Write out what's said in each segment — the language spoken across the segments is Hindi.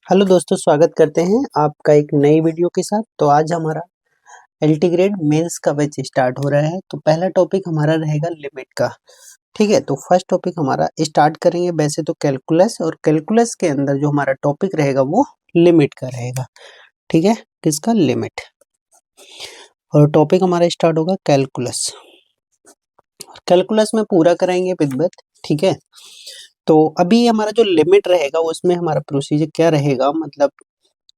हेलो दोस्तों, स्वागत करते हैं आपका एक नई वीडियो के साथ। तो आज हमारा एलटी ग्रेड मेंस का बैच स्टार्ट हो रहा है। तो पहला टॉपिक हमारा रहेगा लिमिट का। ठीक है, तो फर्स्ट टॉपिक हमारा स्टार्ट करेंगे वैसे तो कैलकुलस, और कैलकुलस के अंदर जो हमारा टॉपिक रहेगा वो लिमिट का रहेगा। ठीक है, किसका? लिमिट। और टॉपिक हमारा स्टार्ट होगा कैलकुलस। कैलकुलस में पूरा कराएंगे विद। ठीक है, तो अभी हमारा जो लिमिट रहेगा उसमें हमारा प्रोसीजर क्या रहेगा, मतलब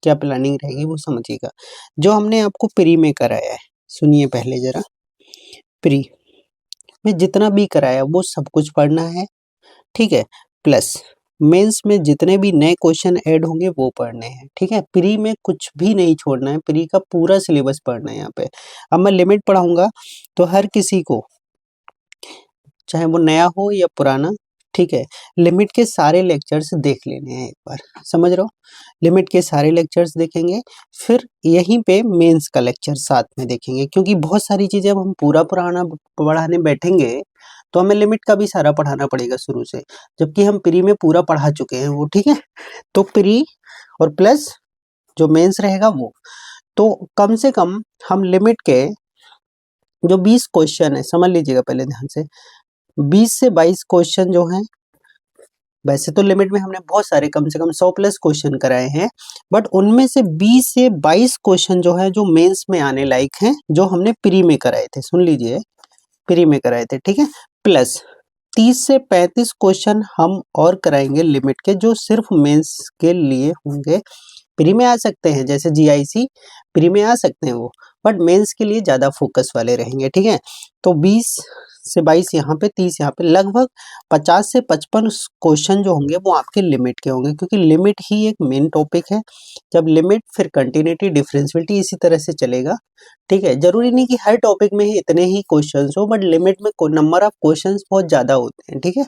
क्या प्लानिंग रहेगी वो समझिएगा। जो हमने आपको प्री में कराया है, सुनिए पहले जरा। प्री में जितना भी कराया वो सब कुछ पढ़ना है। ठीक है, प्लस मेंस में जितने भी नए क्वेश्चन ऐड होंगे वो पढ़ने हैं। ठीक है, प्री में कुछ भी नहीं छोड़ना है, प्री का पूरा सिलेबस पढ़ना है यहाँ पे। अब मैं लिमिट पढ़ाऊंगा तो हर किसी को, चाहे वो नया हो या पुराना, ठीक है, लिमिट के सारे लेक्चर्स देख लेने हैं एक बार। समझ रहे हो? लिमिट के सारे लेक्चर्स देखेंगे, फिर यहीं पे मेंस का लेक्चर साथ में देखेंगे, क्योंकि बहुत सारी चीजें अब हम पूरा पुराना पढ़ाने बैठेंगे तो हमें लिमिट का भी सारा पढ़ाना पड़ेगा शुरू से, जबकि हम प्री में पूरा पढ़ा चुके हैं वो। ठीक है, तो प्री और प्लस जो मेंस रहेगा वो, तो कम से कम हम लिमिट के जो 20 क्वेश्चन है, समझ लीजिएगा पहले ध्यान से, 20 से 22 क्वेश्चन जो हैं, वैसे तो लिमिट में हमने बहुत सारे कम से कम 100 प्लस क्वेश्चन कराए हैं, बट उनमें से 20 से 22 क्वेश्चन जो है जो मेंस में आने लायक हैं, जो हमने प्री में कराए थे। सुन लीजिए, प्री में कराए थे। ठीक है, प्लस 30 से 35 क्वेश्चन हम और कराएंगे लिमिट के, जो सिर्फ मेंस के लिए होंगे। प्री में आ सकते हैं, जैसे जीआईसी प्री में आ सकते हैं वो, बट मेंस के लिए ज्यादा फोकस वाले रहेंगे। ठीक है, तो 20 से 22 यहाँ पे, 30 यहाँ पे, लगभग 50 से 55 क्वेश्चन जो होंगे वो आपके लिमिट के होंगे, क्योंकि लिमिट ही एक मेन टॉपिक है। जब लिमिट, फिर कंटिन्यूटी, डिफरेंशियलिटी, इसी तरह से चलेगा। ठीक है, जरूरी नहीं कि हर टॉपिक में ही इतने ही क्वेश्चंस हो, बट लिमिट में नंबर ऑफ क्वेश्चंस बहुत ज्यादा होते हैं। ठीक है,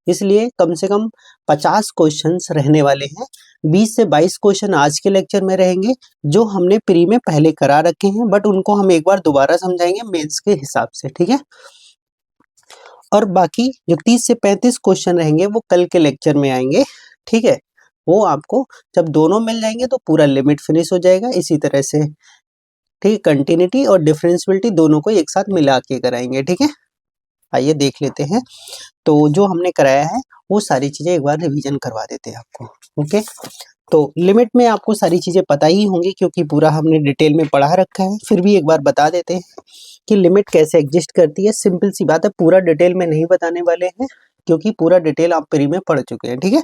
इसलिए कम से कम 50 क्वेश्चंस रहने वाले हैं। 20 से 22 क्वेश्चन आज के लेक्चर में रहेंगे, जो हमने प्री में पहले करा रखे हैं, बट उनको हम एक बार दोबारा समझाएंगे मेंस के हिसाब से। ठीक है, और बाकी जो 30 से 35 क्वेश्चन रहेंगे वो कल के लेक्चर में आएंगे। ठीक है, वो आपको जब दोनों मिल जाएंगे तो पूरा लिमिट फिनिश हो जाएगा। इसी तरह से ठीक है, कंटिन्यूटी और डिफरेंशियलिटी दोनों को एक साथ मिला के कराएंगे। ठीक है, आइए देख लेते हैं। तो जो हमने कराया है वो सारी चीजें एक बार रिवीजन करवा देते हैं आपको। ओके, तो लिमिट में आपको सारी चीजें पता ही होंगी, क्योंकि पूरा हमने डिटेल में पढ़ा रखा है। फिर भी एक बार बता देते हैं कि लिमिट कैसे एग्जिस्ट करती है। सिंपल सी बात है, पूरा डिटेल में नहीं बताने वाले हैं, क्योंकि पूरा डिटेल आप प्री में पढ़ चुके हैं। ठीक है,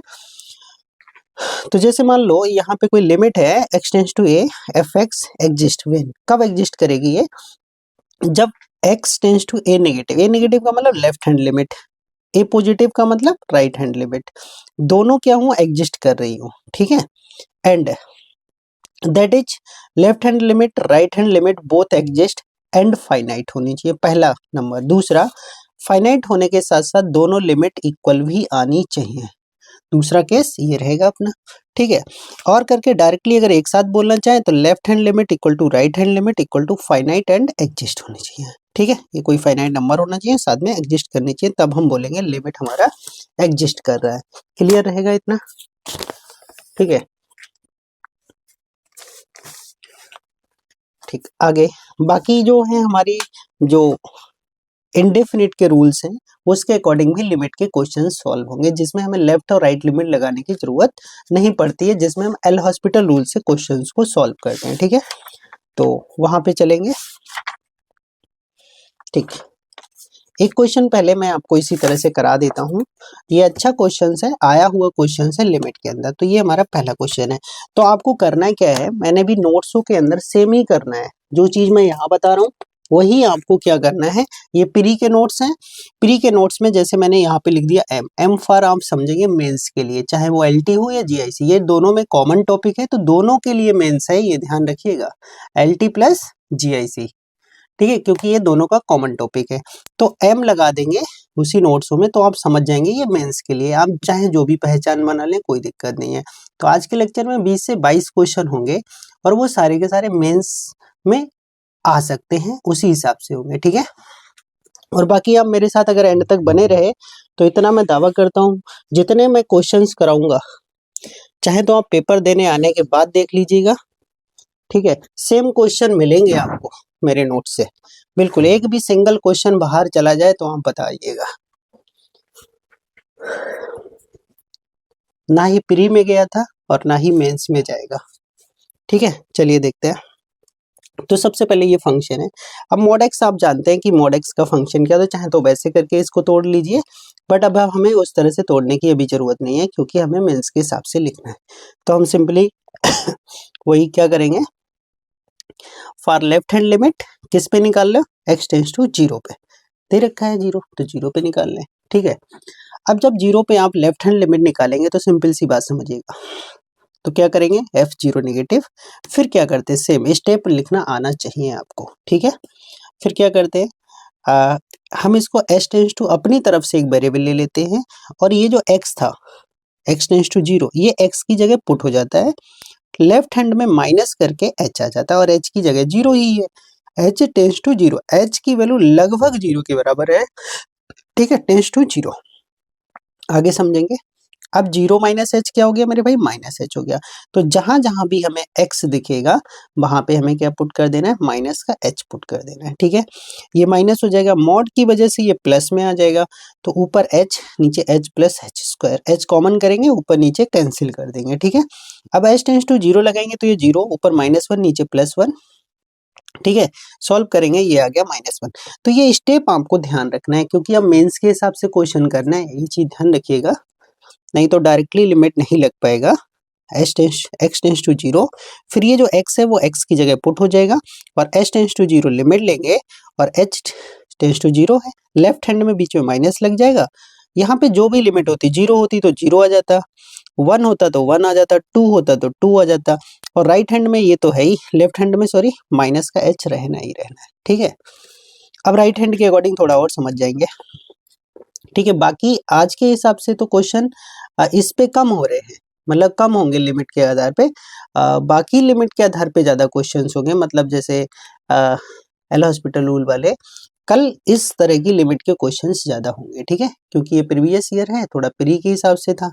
तो जैसे मान लो यहाँ पे कोई लिमिट है, x tends to a F X exist when. कब एग्जिस्ट करेगी ये? जब x tends to a negative. a negative का मतलब left hand limit, a positive का मतलब राइट हैंड लिमिट, दोनों क्या हूँ? एग्जिस्ट कर रही हूँ। ठीक है, and that is left hand limit, right hand limit both exist and finite होनी चाहिए, पहला नंबर। दूसरा, फाइनाइट होने के साथ साथ दोनों लिमिट इक्वल भी आनी चाहिए, दूसरा केस ये रहेगा अपना। ठीक है, और करके डायरेक्टली अगर एक साथ बोलना चाहें तो left hand limit equal to right hand limit equal to finite and exist होनी चाहिए। ठीक है, ये कोई फाइनाइट नंबर होना चाहिए, साथ में एग्जिस्ट करनी चाहिए, तब हम बोलेंगे लिमिट हमारा एग्जिस्ट कर रहा है। क्लियर रहेगा इतना? ठीक है, ठीक, आगे बाकी जो है हमारी जो इंडेफिनिट के रूल्स हैं, उसके अकॉर्डिंग भी लिमिट के क्वेश्चन सॉल्व होंगे, जिसमें हमें लेफ्ट और राइट लिमिट लगाने की जरूरत नहीं पड़ती है, जिसमें हम एल हॉस्पिटल रूल से क्वेश्चंस को सॉल्व करते हैं। ठीक है, तो वहां पे चलेंगे। ठीक, एक क्वेश्चन पहले मैं आपको इसी तरह से करा देता हूँ। ये अच्छा क्वेश्चन है, आया हुआ क्वेश्चन है लिमिट के अंदर। तो ये हमारा पहला क्वेश्चन है। तो आपको करना क्या है, मैंने भी नोट्सों के अंदर सेम ही करना है, जो चीज मैं यहाँ बता रहा हूँ वही आपको क्या करना है। ये प्री के नोट्स हैं, प्री के नोट्स में जैसे मैंने यहाँ पे लिख दिया एम, एम फॉर आप समझेंगे मेंस के लिए, चाहे वो एलटी हो या जीआईसी, ये दोनों में कॉमन टॉपिक है, तो दोनों के लिए मेंस है, ये ध्यान रखिएगा, एलटी प्लस जीआईसी। ठीक है, क्योंकि ये दोनों का कॉमन टॉपिक है, तो एम लगा देंगे उसी नोट्सों में, तो आप समझ जाएंगे ये मेंस के लिए। आप चाहे जो भी पहचान बना लें, कोई दिक्कत नहीं है। तो आज के लेक्चर में 20 से 22 क्वेश्चन होंगे, और वो सारे के सारे मेंस में आ सकते हैं, उसी हिसाब से होंगे। ठीक है, और बाकी आप मेरे साथ अगर एंड तक बने रहे तो इतना मैं दावा करता हूँ, जितने मैं क्वेश्चंस कराऊंगा चाहे तो आप पेपर देने आने के बाद देख लीजिएगा, ठीक है, सेम क्वेश्चन मिलेंगे आपको मेरे नोट से, बिल्कुल एक भी सिंगल क्वेश्चन बाहर चला जाए तो आप बताइएगा। ना ही प्री में गया था और ना ही मेंस में जाएगा, ठीक है। चलिए देखते हैं। तो सबसे पहले ये फंक्शन है। अब मॉडेक्स आप जानते हैं कि मॉडेक्स का फंक्शन क्या, तो चाहे तो वैसे करके इसको तोड़ लीजिए, बट अब हमें उस तरह से तोड़ने की अभी जरूरत नहीं है क्योंकि हमें मेंस के हिसाब से लिखना है। तो हम सिंपली वही क्या करेंगे, फॉर लेफ्ट हैंड लिमिट किस पे निकाल लो, x टेंस टू 0 पे, दे रखा है 0 तो 0 पे निकाल लें, ठीक है। अब जब 0 पे आप लेफ्ट हैंड लिमिट निकालेंगे तो सिंपल सी बात समझिएगा, तो क्या करेंगे f0 नेगेटिव, फिर क्या करते हैं सेम स्टेप लिखना आना चाहिए आपको, ठीक है। फिर क्या करते हैं, हम इसको h टेंस टू अपनी तरफ से एक वेरिएबल ले लेते हैं और ये जो x था x टेंस टू 0 ये x की जगह पुट हो जाता है, लेफ्ट हैंड में माइनस करके h आ जाता है और h की जगह 0 ही है, h टेंस टू 0, h की वैल्यू लगभग 0 के बराबर है, ठीक है, टेंस टू 0। आगे समझेंगे। अब 0 माइनस एच क्या हो गया मेरे भाई, माइनस एच हो गया। तो जहां जहां भी हमें x दिखेगा वहां पे हमें क्या पुट कर देना है, माइनस का h पुट कर देना है, ठीक है। ये माइनस हो जाएगा, मॉड की वजह से ये प्लस में आ जाएगा, तो ऊपर h नीचे h plus H square, h common करेंगे ऊपर नीचे कैंसिल कर देंगे, ठीक है। अब h टेंस टू 0 लगाएंगे तो ये 0 ऊपर -1 नीचे +1, ठीक है। सॉल्व करेंगे ये आ गया -1। तो ये स्टेप आपको ध्यान रखना है क्योंकि अब मेंस के हिसाब से क्वेश्चन करना है, ये चीज ध्यान रखिएगा, नहीं तो डायरेक्टली लिमिट नहीं लग पाएगा। x टेंस टू 0, फिर ये जो x है वो x की जगह पुट हो जाएगा और h टेंस टू 0 लिमिट लेंगे और h टेंस टू 0 है, लेफ्ट हैंड में बीच में माइनस लग जाएगा, यहाँ पे जो भी लिमिट होती 0 होती तो 0 आ जाता, 1 होता तो 1 आ जाता, 2 होता तो 2 आ जाता, और राइट हैंड में ये तो है ही, लेफ्ट हैंड में सॉरी माइनस का h रहना ही रहना है, ठीक है। अब राइट हैंड के अकॉर्डिंग थोड़ा और समझ जाएंगे, ठीक है। बाकी आज के हिसाब से तो क्वेश्चन इस पे कम हो रहे हैं, मतलब कम होंगे लिमिट के आधार पे, बाकी लिमिट के आधार पे ज्यादा क्वेश्चंस होंगे, मतलब जैसे एल हॉस्पिटल रूल वाले, कल इस तरह की लिमिट के क्वेश्चंस ज्यादा होंगे, ठीक है, क्योंकि ये प्रीवियस ईयर है, थोड़ा प्री के हिसाब से था,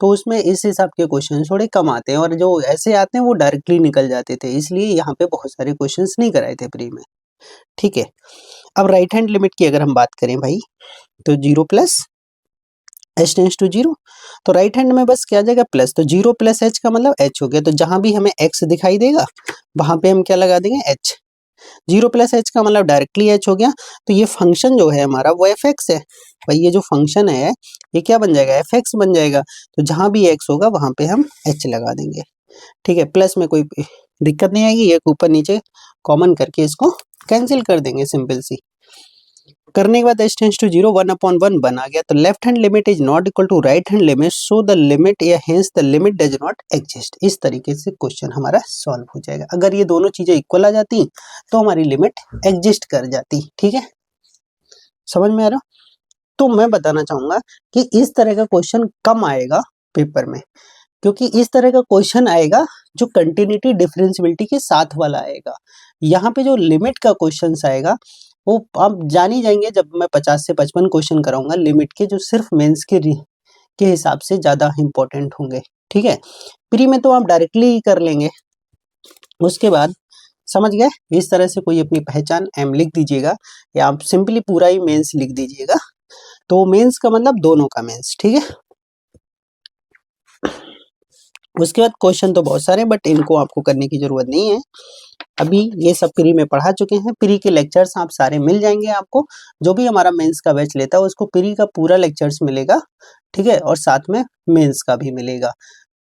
तो उसमें इस हिसाब के क्वेश्चन थोड़े कम आते हैं और जो ऐसे आते हैं वो डायरेक्टली निकल जाते थे, इसलिए यहाँ पे बहुत सारे क्वेश्चंस नहीं कराए थे प्री में, ठीक है। अब राइट हैंड लिमिट की अगर हम बात करें भाई, तो 0 प्लस h टेंस टू 0, तो राइट हैंड में बस क्या आ जाएगा प्लस, तो 0 प्लस h का मतलब h हो गया, तो जहां भी हमें x दिखाई देगा वहां पे हम क्या लगा देंगे h, 0 प्लस h का मतलब डायरेक्टली h हो गया, तो ये फंक्शन जो है हमारा वो fx है, भाई ये जो फंक्शन है ये क्या बन जाएगा, fx बन जाएगा, तो जहां भी x होगा वहां पे हम h लगा देंगे, ठीक है। प्लस में कोई दिक्कत नहीं आएगी, एक ऊपर नीचे कॉमन करके इसको कैंसिल कर देंगे, सिंपल सी करने के बाद h टेंस टू 0 1/1 बना गया, तो left hand limit is not equal to right hand limit, so the limit या hence the limit does not exist. इस तरीके से क्वेश्चन हमारा सॉल्व हो जाएगा, अगर ये दोनों चीजें इक्वल आ जाती तो हमारी लिमिट एग्जिस्ट कर जाती, ठीक है, समझ में आ रहा। तो मैं बताना चाहूंगा कि इस तरह का क्वेश्चन कम आएगा पेपर में, क्योंकि इस तरह का क्वेश्चन आएगा जो कंटिन्यूटी डिफरेंशियबिलिटी के साथ वाला आएगा, यहाँ पे जो लिमिट का क्वेश्चन आएगा वो आप जान ही जाएंगे जब मैं 50 से 55 क्वेश्चन कराऊंगा लिमिट के, जो सिर्फ मेंस के हिसाब से ज्यादा इंपॉर्टेंट होंगे, ठीक है। प्री में तो आप डायरेक्टली ही कर लेंगे, उसके बाद समझ गए, इस तरह से कोई अपनी पहचान एम लिख दीजिएगा या आप सिंपली पूरा ही मेंस लिख दीजिएगा, तो मेंस का मतलब दोनों का मेंस, ठीक है। उसके बाद क्वेश्चन तो बहुत सारे, बट इनको आपको करने की जरूरत नहीं है, अभी ये सब प्री में पढ़ा चुके हैं, प्री के लेक्चर्स आप सारे मिल जाएंगे आपको, जो भी हमारा मेंस का बैच लेता है उसको प्री का पूरा लेक्चर्स मिलेगा, ठीक है, और साथ में मेंस का भी मिलेगा,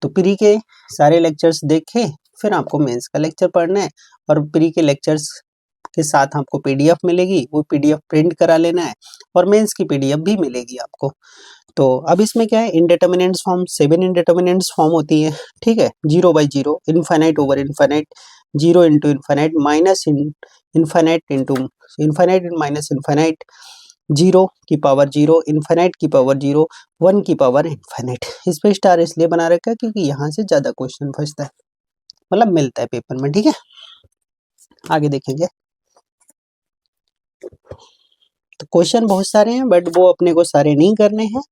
तो प्री के सारे लेक्चर्स देखें फिर आपको मेंस का लेक्चर पढ़ना है, और प्री के लेक्चर्स के साथ आपको पीडीएफ मिलेगी, वो पीडीएफ प्रिंट करा लेना है, और मेंस की पीडीएफ भी मिलेगी आपको। तो अब इसमें क्या है, इनडिटरमिनेंट्स फॉर्म 7 इनडिटरमिनेंट्स फॉर्म होती है, ठीक है, 0/0, infinite over infinite, 0 into infinite, minus infinite into infinite minus infinite, 0 की पावर 0, इनफाइनाइट की पावर 0, 1 की पावर इनफाइनाइट। इस पे स्टार इसलिए बना रखा है क्योंकि यहाँ से ज्यादा क्वेश्चन फंसता है, मतलब मिलता है पेपर में, ठीक है। आगे देखेंगे। तो क्वेश्चन बहुत सारे हैं बट वो अपने को सारे नहीं करने हैं।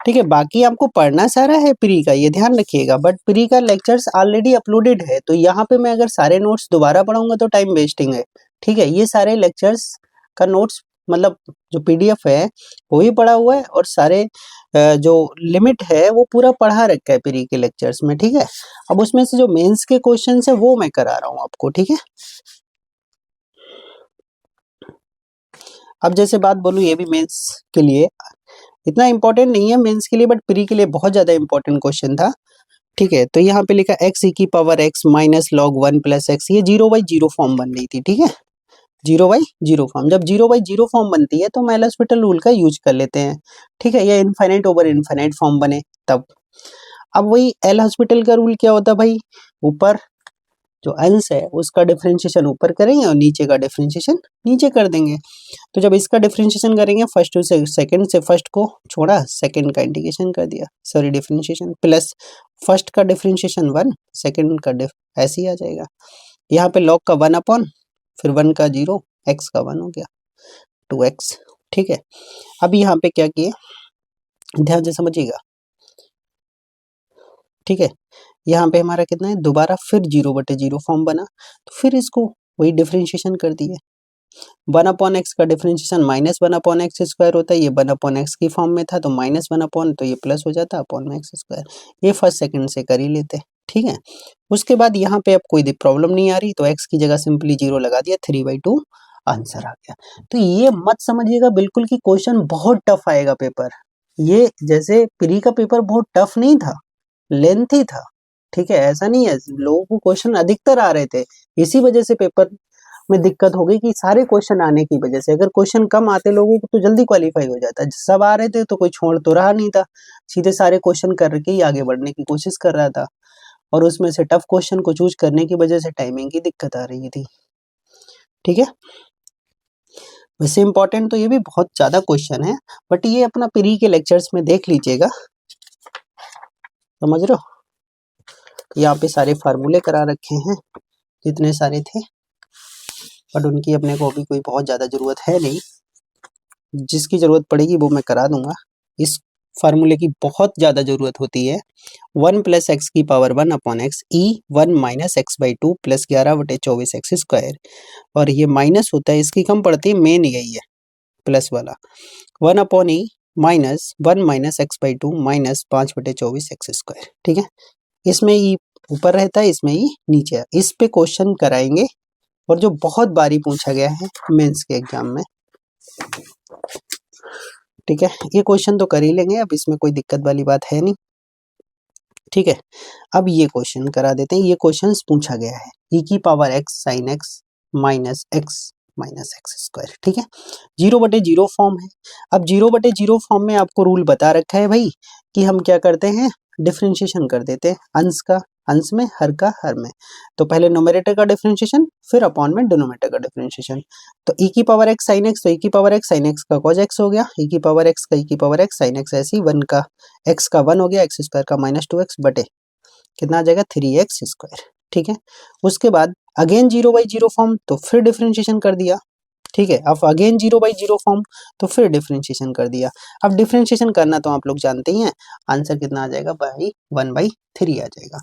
ठीक है, बाकी आपको पढ़ना सारा है प्री का, ये ध्यान रखिएगा, बट प्री का लेक्चर्स ऑलरेडी अपलोडेड है, तो यहाँ पे मैं अगर सारे नोट्स दोबारा पढ़ाऊंगा तो टाइम वेस्टिंग है। ठीक है, ये सारे लेक्चर्स का नोट्स मतलब जो पीडीएफ है वो भी पढ़ा हुआ है, और सारे जो लिमिट है वो पूरा पढ़ा रखा है प्री के लेक्चर्स में। ठीक है, अब उसमें से जो मेंस के क्वेश्चन है वो मैं करा रहा हूँ आपको। ठीक है, अब जैसे बात बोलूँ, ये भी मेंस के लिए इतना इंपॉर्टेंट नहीं है मेंस के लिए, बट प्री के लिए बहुत ज्यादा इंपॉर्टेंट क्वेश्चन था। ठीक है, तो यहाँ पे लिखा एक्स ई की power x minus log one plus x, ये 0/0 फॉर्म बन रही थी। ठीक है, 0/0 फॉर्म, जब 0/0 फॉर्म बनती है तो हम एल हॉस्पिटल रूल का यूज कर लेते हैं। ठीक है, ये इनफाइनाइट ओवर इनफाइनाइट फॉर्म बने तब। अब वही एल हॉस्पिटल का रूल क्या होता है भाई, ऊपर जो अंश है उसका डिफरेंशिएशन ऊपर करेंगे और नीचे का डिफरेंशिएशन नीचे कर देंगे। तो जब इसका डिफरेंशिएशन करेंगे फर्स्ट टू से सेकंड से फर्स्ट को छोड़ा, सेकंड का इंटीग्रेशन कर दिया, सॉरी डिफरेंशिएशन, प्लस फर्स्ट का डिफरेंशिएशन 1, सेकंड का ऐसे ही आ जाएगा। यहाँ पे log का 1/, फिर 1 का 0, x का 1 हो गया 2x। ठीक है, अब यहाँ पे क्या किए, ध्यान से समझिएगा। ठीक है, यहाँ पे हमारा कितना है, दोबारा फिर 0/0 फॉर्म बना, तो फिर इसको वही डिफरेंशिएशन कर दिए। 1/x का डिफरेंशिएशन -1/x² होता है, ये 1/x की फॉर्म में था तो -1/, तो ये प्लस हो जाता अपॉन में x²। ये फर्स्ट सेकंड से कर ही लेते। ठीक है, उसके बाद यहाँ पे अब कोई प्रॉब्लम नहीं आ रही, तो x की जगह सिंपली 0 लगा दिया, 3/2 आंसर आ गया। तो ये मत समझिएगा बिल्कुल कि क्वेश्चन बहुत टफ आएगा पेपर, ये जैसे प्री का पेपर बहुत टफ नहीं था, लेंथी था। ठीक है, ऐसा नहीं है, लोगों को क्वेश्चन अधिकतर आ रहे थे, इसी वजह से पेपर में दिक्कत हो गई कि सारे क्वेश्चन आने की वजह से। अगर क्वेश्चन कम आते लोगों को तो जल्दी क्वालिफाई हो जाता, सब आ रहे थे तो कोई छोड़ तो रहा नहीं था, सीधे सारे क्वेश्चन करके ही आगे बढ़ने की कोशिश कर रहा था, और उसमें से टफ क्वेश्चन को चूज करने की वजह से टाइमिंग की दिक्कत आ रही थी। ठीक है, वैसे इंपॉर्टेंट तो ये भी बहुत ज्यादा क्वेश्चन है, बट ये अपना प्री के लेक्चर्स में देख लीजिएगा, समझ रहे हो। यहाँ पे सारे फार्मूले करा रखे हैं जितने सारे थे, बट उनकी अपने को अभी कोई बहुत ज्यादा जरूरत है नहीं, जिसकी जरूरत पड़ेगी वो मैं करा दूंगा। इस फार्मूले की बहुत ज्यादा जरूरत होती है, 1 + x की पावर 1/x ई 1 - x/2 + 11/24x², और ये माइनस होता है, इसकी कम पड़ती है, मेन यही है प्लस वाला, 1/e -1 - x/2 - 5/24x²। ठीक है, इसमें ई ऊपर रहता है, इसमें ई नीचे है। इस पे क्वेश्चन कराएंगे, और जो बहुत बारी पूछा गया है मेंस के एग्जाम में। ठीक है, ये क्वेश्चन तो कर ही लेंगे, अब इसमें कोई दिक्कत वाली बात है नहीं। ठीक है, अब ये क्वेश्चन करा देते हैं। ये क्वेश्चन पूछा गया है e की power x sin x minus x minus x²। ठीक है, 0/0 फॉर्म है। अब 0/0 फॉर्म में आपको रूल बता रखा है भाई कि हम क्या करते हैं, डिफरेंशिएशन कर देते हैं, अंश का अंश में, हर का हर में। तो पहले न्यूमरेटर का डिफरेंशिएशन, फिर अपॉन में डिनोमिनेटर का डिफरेंशिएशन। तो e की पावर x sin x, तो e की पावर x sin x का cos x हो गया, e की पावर x का e की पावर x sin x, ऐसी 1 का x का 1 हो गया, x² का -2x बटे कितना आ जाएगा 3x²। ठीक है, उसके बाद अगेन 0/0 फॉर्म, तो फिर डिफरेंशिएशन कर दिया। ठीक है, अब अगेन 0/0 फॉर्म, तो फिर डिफरेंशिएशन कर दिया। अब डिफरेंशिएशन करना तो आप लोग जानते ही हैं, आंसर कितना आ जाएगा भाई 1/3 आ जाएगा।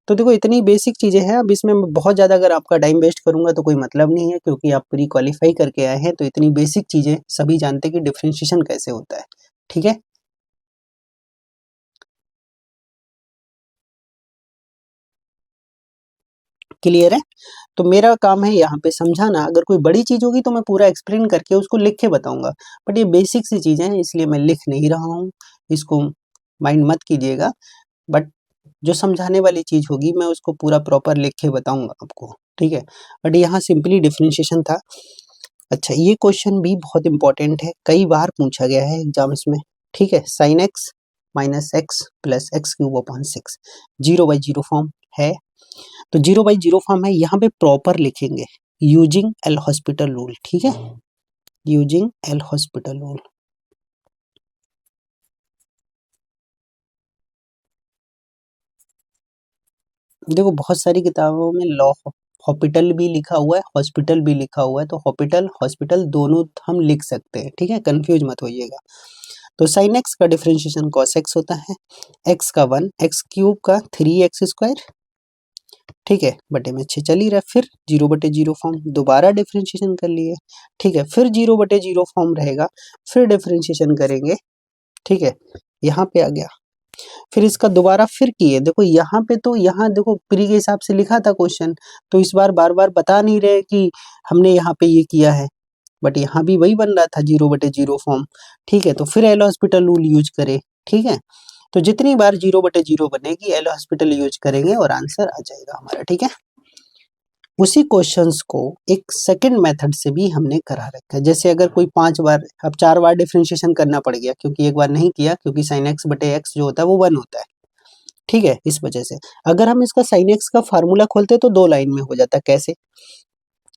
तो देखो इतनी बेसिक चीजें हैं, अब इसमें बहुत ज्यादा अगर आपका टाइम वेस्ट करूंगा तो कोई मतलब नहीं है, क्योंकि आप प्री क्वालिफाई करके आए हैं, तो इतनी बेसिक चीजें सभी जानते हैं कि डिफरेंशिएशन कैसे होता है। ठीक है, क्लियर है। तो मेरा काम है यहाँ पे समझाना, अगर कोई बड़ी चीज होगी तो मैं पूरा एक्सप्लेन करके उसको लिख के बताऊंगा, बट ये बेसिक सी चीजें हैं इसलिए मैं लिख नहीं रहा हूँ, इसको माइंड मत कीजिएगा। बट जो समझाने वाली चीज होगी मैं उसको पूरा प्रॉपर लिख के बताऊंगा आपको। ठीक है, बट यहाँ सिंपली डिफरेंशिएशन था। अच्छा, ये क्वेश्चन भी बहुत इंपॉर्टेंट है, कई बार पूछा गया है एग्जाम्स में। ठीक है, sin x minus x plus x³ 0/0 form है, तो 0/0 फॉर्म है, यहाँ पे प्रॉपर लिखेंगे यूजिंग एल हॉस्पिटल रूल। ठीक है, यूजिंग एल हॉस्पिटल रूल। देखो बहुत सारी किताबों में लॉ हॉस्पिटल भी लिखा हुआ है, हॉस्पिटल भी लिखा हुआ है, तो हॉस्पिटल हॉस्पिटल दोनों हम लिख सकते हैं, ठीक है, कंफ्यूज मत होइएगा। तो साइन एक्स का डिफरेंशिएशन कॉस एक्स होता है, एक्स का 1, एक्स क्यूब का 3x², ठीक है, बटे में 6 चल ही रहा है, फिर 0/0 फॉर्म, दोबारा डिफरेंशिएशन कर लिए, ठीक है, फिर 0/0 फॉर्म रहेगा, फिर डिफरेंशिएशन करेंगे, ठीक है, यहाँ पे आ गया, फिर इसका दोबारा फिर किए, देखो यहाँ पे तो यहाँ देखो प्री के हिसाब से लिखा था क्वेश्चन, तो इस बार बार बार बता नहीं रहे कि हमने यहाँ पे ये किया है, बट यहाँ भी वही बन रहा था 0/0 फॉर्म, ठीक है, तो फिर एल हॉस्पिटल रूल यूज करे, ठीक है, तो जितनी बार 0/0 बनेगी एल हॉस्पिटल यूज करेंगे और आंसर आ जाएगा हमारा, ठीक है। उसी क्वेश्चंस को एक सेकंड मेथड से भी हमने करा रखा है, जैसे अगर कोई 5 बार, अब 4 बार डिफरेंशिएशन करना पड़ गया क्योंकि एक बार नहीं किया, क्योंकि साइन एक्स बटे एक्स जो होता है वो 1 होता है, ठीक है, इस वजह से अगर हम इसका साइन एक्स का फार्मूला खोलते तो 2 लाइन में हो जाता, कैसे,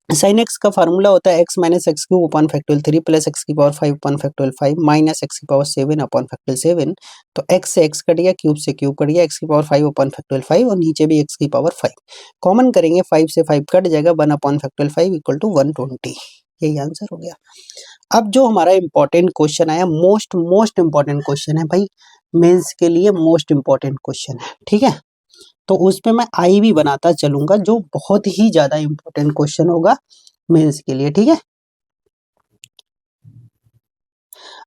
साइन एक्स का फार्मूला होता है x minus x cube upon factorial 3 plus x की power 5 upon factorial 5 minus x की पावर 7 अपॉन फैक्टोरियल 7, तो एक्स से एक्स कट गया, क्यूब से क्यूब कट गया, एक्स की पावर 5 अपॉन फैक्टोरियल 5 और नीचे भी एक्स की पावर 5 कॉमन करेंगे, 5 से 5 कट जाएगा, 1 अपॉन फैक्टोरियल 5 इक्वल टू 120, यही आंसर हो गया। अब जो हमारा इंपॉर्टेंट क्वेश्चन आया, मोस्ट इंपॉर्टेंट क्वेश्चन है भाई, मेंस के लिए मोस्ट इंपॉर्टेंट क्वेश्चन है, ठीक है, तो उस पे मैं आई भी बनाता चलूंगा, जो बहुत ही ज्यादा इंपॉर्टेंट क्वेश्चन होगा मेंस के लिए, ठीक है।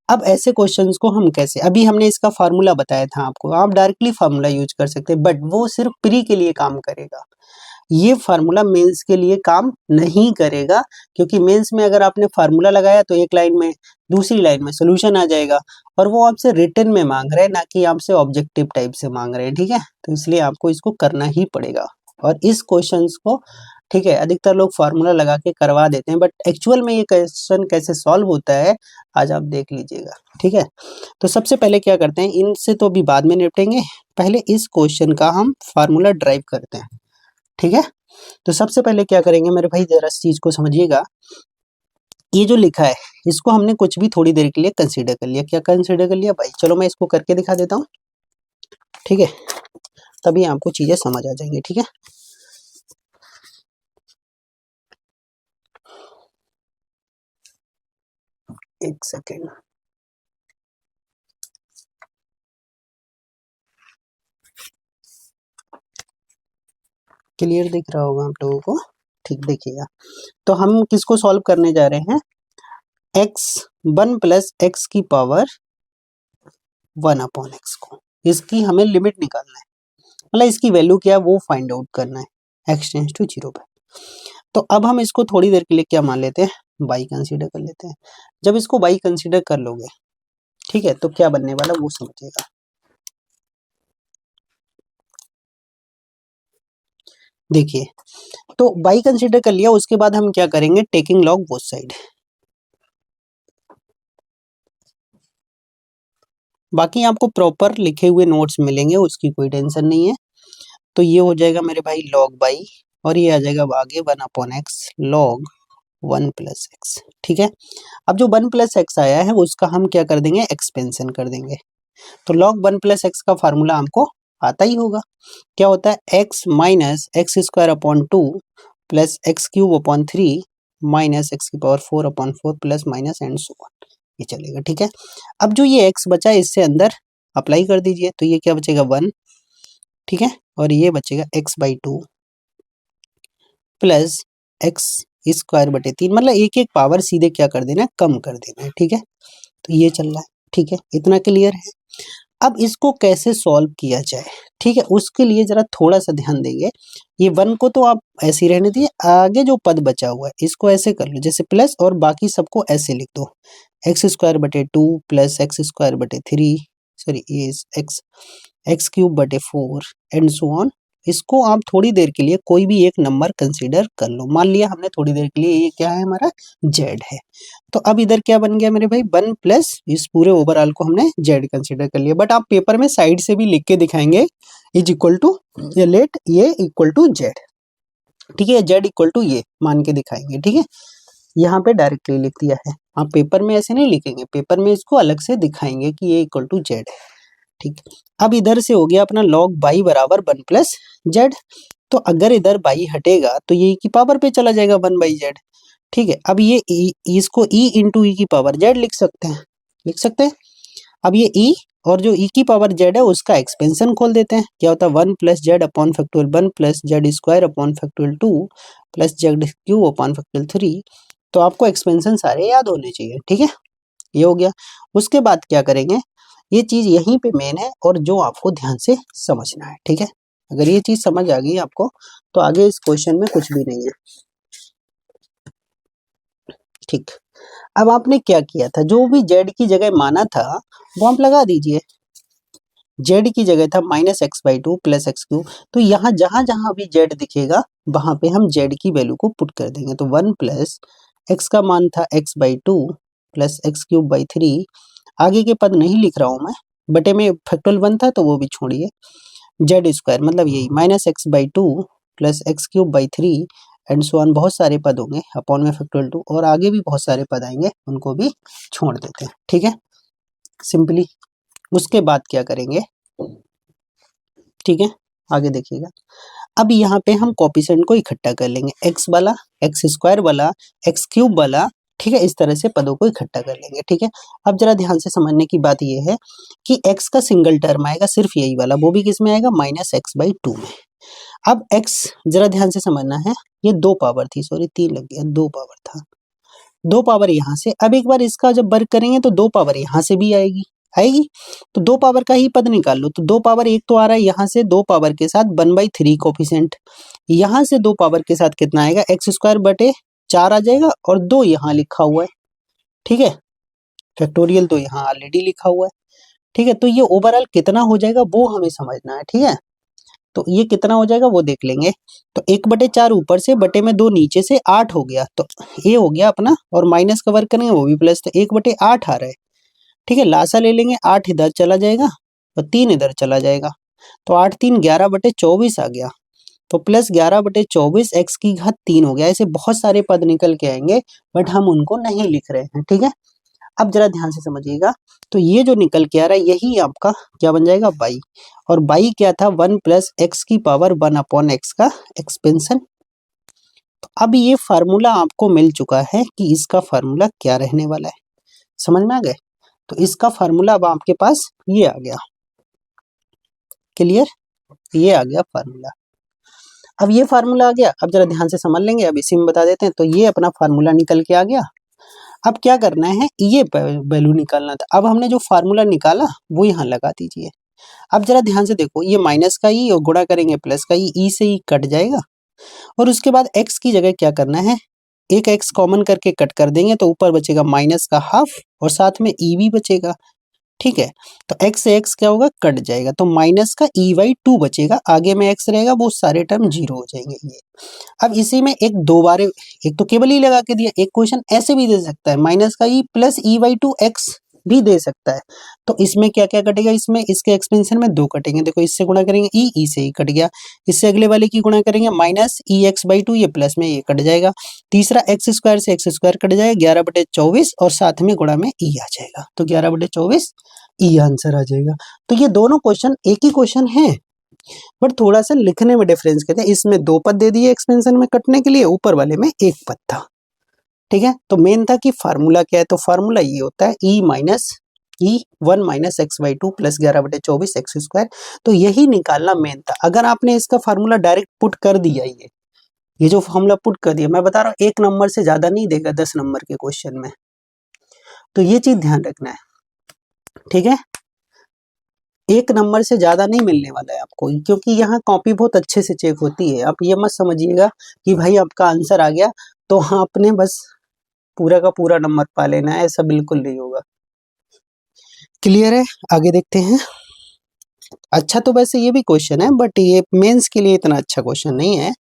अब ऐसे क्वेश्चंस को हम कैसे, अभी हमने इसका फार्मूला बताया था आपको, आप डायरेक्टली फार्मूला यूज कर सकते हैं, बट वो सिर्फ प्री के लिए काम करेगा, ये फार्मूला मेंस के लिए काम नहीं करेगा, क्योंकि मेंस में अगर आपने फार्मूला लगाया तो एक लाइन में, दूसरी लाइन में सोल्यूशन आ जाएगा, और वो आपसे रिटन में मांग रहे हैं, ना कि आपसे ऑब्जेक्टिव टाइप से मांग रहे हैं, ठीक है, तो इसलिए आपको इसको करना ही पड़ेगा। और इस क्वेश्चंस को, ठीक है, अधिकतर लोग फार्मूला लगा के करवा देते हैं, बट एक्चुअल में ये क्वेश्चन कैसे सॉल्व होता है आज आप देख लीजिएगा, ठीक है। तो सबसे पहले क्या करते हैं, इनसे तो अभी बाद में निपटेंगे, पहले इस क्वेश्चन का हम फार्मूला ड्राइव करते हैं, ठीक है। तो सबसे पहले क्या करेंगे मेरे भाई, जरा इस चीज को समझिएगा, ये जो लिखा है इसको हमने कुछ भी थोड़ी देर के लिए कंसीडर कर लिया, क्या कंसीडर कर लिया भाई, चलो मैं इसको करके दिखा देता हूँ, ठीक है, तभी आपको चीजें समझ आ जाएंगी, ठीक है। एक सेकेंड, क्लियर दिख रहा होगा आप लोगों को, ठीक, देखिएगा, तो हम किसको सॉल्व करने जा रहे हैं, एक्स 1 प्लस एक्स की पावर 1 अपॉन एक्स को, इसकी हमें लिमिट निकालना है, मतलब इसकी वैल्यू क्या है वो फाइंड आउट करना है, एक्स टेंड्स टू 0 पे। तो अब हम इसको थोड़ी देर के लिए क्या मान लेते हैं, बाई कंसीडर कर लेते हैं, जब इसको बाई कंसीडर कर लोगे, ठीक है, तो क्या बनने वाला वो समझिएगा, देखिए, तो बाई कंसीडर कर लिया, उसके बाद हम क्या करेंगे, टेकिंग लॉग बोथ साइड, बाकी आपको प्रॉपर लिखे हुए नोट्स मिलेंगे, उसकी कोई टेंशन नहीं है। तो ये हो जाएगा मेरे भाई लॉग बाई, और ये आ जाएगा आगे 1 upon x log 1 plus x, ठीक है। अब जो 1 प्लस एक्स आया है उसका हम क्या कर देंगे, एक्सपेंशन कर देंगे, तो लॉग 1 प्लस एक्स का फार्मूला हमको आता ही होगा, क्या होता है, x minus x square upon 2 plus x cube upon 3 minus x की power 4 upon 4 plus minus and so on, ये चलेगा, ठीक है। अब जो ये एक्स बचा इससे अंदर अप्लाई कर दीजिए, तो ये क्या बचेगा 1, ठीक है, और ये बचेगा x/2 प्लस एक्स स्क्वायर बटे 3, मतलब एक एक पावर सीधे क्या कर देना है, कम कर देना है, ठीक है, तो ये चल रहा है, ठीक है, इतना क्लियर है। अब इसको कैसे सॉल्व किया जाए, ठीक है, उसके लिए जरा थोड़ा सा ध्यान देंगे, ये 1 को तो आप ऐसे ही रहने दिए, आगे जो पद बचा हुआ है इसको ऐसे कर लो जैसे प्लस, और बाकी सबको ऐसे लिख दो, एक्स स्क्वायर बटे 2 प्लस एक्स स्क्वायर बटे 3, सॉरी ये एक्स क्यूब बटे 4 एंड सो ऑन। इसको आप थोड़ी देर के लिए कोई भी एक नंबर कंसीडर कर लो, मान लिया हमने थोड़ी देर के लिए ये क्या है हमारा जेड है, तो अब इधर क्या बन गया मेरे भाई 1 प्लस इस पूरे ओवरऑल को हमने जेड कंसीडर कर लिया, बट आप पेपर में साइड से भी लिख के दिखाएंगे इज इक्वल टू ये लेट ये इक्वल टू जेड, ठीक है, जेड इक्वल टू ये मान के दिखाएंगे, ठीक है, यहाँ पे डायरेक्टली लिख दिया है, आप पेपर में ऐसे नहीं लिखेंगे, पेपर में इसको अलग से दिखाएंगे कि ये इक्वल टू जेड है, ठीक। अब इधर से हो गया अपना लॉग बाई बराबर 1 प्लस जेड, तो अगर इधर बाई हटेगा तो ये e की पावर पे चला जाएगा 1/z। ठीक है, अब ये इसको e इंटू ई की पावर z लिख सकते हैं, लिख सकते हैं। अब ये e और जो e की पावर z है उसका एक्सपेंशन खोल देते हैं। क्या होता है 1 plus Z upon factorial 1 plus Z square upon factorial 2 plus Z cube upon factorial 3। तो आपको एक्सपेंशन सारे याद होने चाहिए। ठीक है, ये हो गया। उसके बाद क्या करेंगे, ये चीज यहीं पे मेन है और जो आपको ध्यान से समझना है। ठीक है, अगर ये चीज समझ आ गई आपको तो आगे इस क्वेश्चन में कुछ भी नहीं है। ठीक, अब आपने क्या किया था, जो भी z की जगह माना था वो आप लगा दीजिए। z की जगह था -x/2 प्लस एक्स क्यूब, तो यहाँ जहां जहां भी z दिखेगा वहां पे हम z की वैल्यू को पुट कर देंगे। तो 1 प्लस x का मान था x/2 plus x cube by 3। आगे के पद नहीं लिख रहा हूं मैं, बटे में फैक्टोरियल 1 था तो वो भी छोड़िए। जेड स्क्वायर मतलब यही -x/2 plus x cube by 3 and so on, बहुत सारे पद होंगे अपॉन में फैक्टोरियल 2 और आगे भी बहुत सारे पद आएंगे, उनको भी छोड़ देते हैं। ठीक है, सिंपली। उसके बाद क्या करेंगे, ठीक है, आगे देखिएगा। अब यहाँ पे हम कोफिशिएंट को इकट्ठा कर लेंगे, x वाला, एक्स स्क्वायर वाला, एक्स क्यूब वाला। ठीक है, इस तरह से पदों को इकट्ठा कर लेंगे। ठीक है, अब जरा ध्यान से समझने की बात यह है कि x का सिंगल टर्म आएगा सिर्फ यही वाला, वो भी किस में आएगा -x/2 में। अब x जरा ध्यान से समझना है, ये 2 पावर थी, सॉरी 3 लग गया, 2 पावर था, 2 पावर यहाँ से। अब एक बार इसका जब वर्क करेंगे तो 2 पावर यहाँ से भी आएगी, आएगी। तो 2 पावर का ही पद निकाल लो। तो 2 पावर एक तो आ रहा है यहाँ से, 2 पावर के साथ 1/3 कोफिशिएंट, यहाँ से 2 पावर के साथ कितना आएगा एक्स स्क्वायर बटे 4 आ जाएगा और 2 यहाँ लिखा हुआ है। ठीक है, फैक्टोरियल तो यहाँ ऑलरेडी लिखा हुआ है। ठीक है, तो ये ओवरऑल कितना हो जाएगा वो हमें समझना है। ठीक है, तो ये कितना हो जाएगा वो देख लेंगे। तो 1/4 ऊपर से, बटे में 2 नीचे से, 8 हो गया। तो ये हो गया अपना, और माइनस का वर्क करेंगे वो भी प्लस, तो 1/8 आ रहा है। ठीक है, लासा ले लेंगे, 8 इधर चला जाएगा और 3 इधर चला जाएगा। तो 8 3 11/24 आ गया। तो प्लस 11/24 एक्स की घात 3 हो गया। ऐसे बहुत सारे पद निकल के आएंगे बट हम उनको नहीं लिख रहे हैं। ठीक है, अब जरा ध्यान से समझिएगा। तो ये जो निकल के आ रहा है यही आपका क्या बन जाएगा बाई, और बाई क्या था 1 प्लस एक्स की पावर 1 अपॉन एक्स का एक्सपेंशन। तो अब ये फार्मूला आपको मिल चुका है कि इसका फार्मूला क्या रहने वाला है, समझ में आ गए। तो इसका फार्मूला अब आपके पास ये आ गया, क्लियर, ये आ गया फार्मूला। अब ये फार्मूला आ गया, अब जरा ध्यान से समझ लेंगे, अब इसी में बता देते हैं। तो ये अपना फार्मूला निकल के आ गया। अब क्या करना है, ये वैल्यू निकालना था। अब हमने जो फार्मूला निकाला वो यहाँ लगा दीजिए। अब जरा ध्यान से देखो, ये माइनस का ई और गुणा करेंगे प्लस का ई से ही कट जाएगा। और उसके बाद x की जगह क्या करना है, एक x कॉमन करके कट कर देंगे तो ऊपर बचेगा माइनस का हाफ और साथ में ई भी बचेगा। ठीक है, तो x से x क्या होगा, कट जाएगा, तो माइनस का e/2 बचेगा, आगे में x रहेगा, वो सारे टर्म 0 हो जाएंगे। ये अब इसी में एक दो बार, एक तो केवल ही लगा के दिया, एक क्वेश्चन ऐसे भी दे सकता है माइनस का e प्लस e/2 x भी दे सकता है। तो इसमें क्या क्या कटेगा, इसमें इसके एक्सपेंशन में 2 कटेंगे। देखो इससे गुणा करेंगे ई से ही कट गया, इससे अगले वाले की गुणा करेंगे माइनस e(x/2), ये प्लस में ये कट जाएगा। तीसरा एक्स स्क्वायर से एक्स स्क्वायर कट जाएगा, 11/24 और साथ में गुणा में ई आ जाएगा, तो 11/24 ई आंसर आ जाएगा। तो ये दोनों क्वेश्चन एक ही क्वेश्चन है बट थोड़ा सा लिखने में डिफरेंस कहते हैं। इसमें 2 पद दे दिए एक्सपेंशन में कटने के लिए, ऊपर वाले में 1 पद था। ठीक है, तो मेन था कि फार्मूला क्या है, तो फार्मूला ये होता है e माइनस ई 1 minus x/2 plus 11/24 x square. तो यही निकालना मेन था। अगर आपने इसका फार्मूला डायरेक्ट पुट कर दिया, ये जो फार्मूला पुट कर दिया, मैं बता रहा हूँ 1 नंबर से ज्यादा नहीं देगा 10 नंबर के क्वेश्चन में, तो ये चीज ध्यान रखना है। ठीक है, 1 नंबर से ज्यादा नहीं मिलने वाला है आपको, क्योंकि यहाँ कॉपी बहुत अच्छे से चेक होती है। आप ये मत समझिएगा कि भाई आपका आंसर आ गया तो हाँ आपने बस पूरा का पूरा नंबर पा लेना है, ऐसा बिल्कुल नहीं होगा। क्लियर है, आगे देखते हैं। अच्छा, तो वैसे ये भी क्वेश्चन है बट ये मेंस के लिए इतना अच्छा क्वेश्चन नहीं है।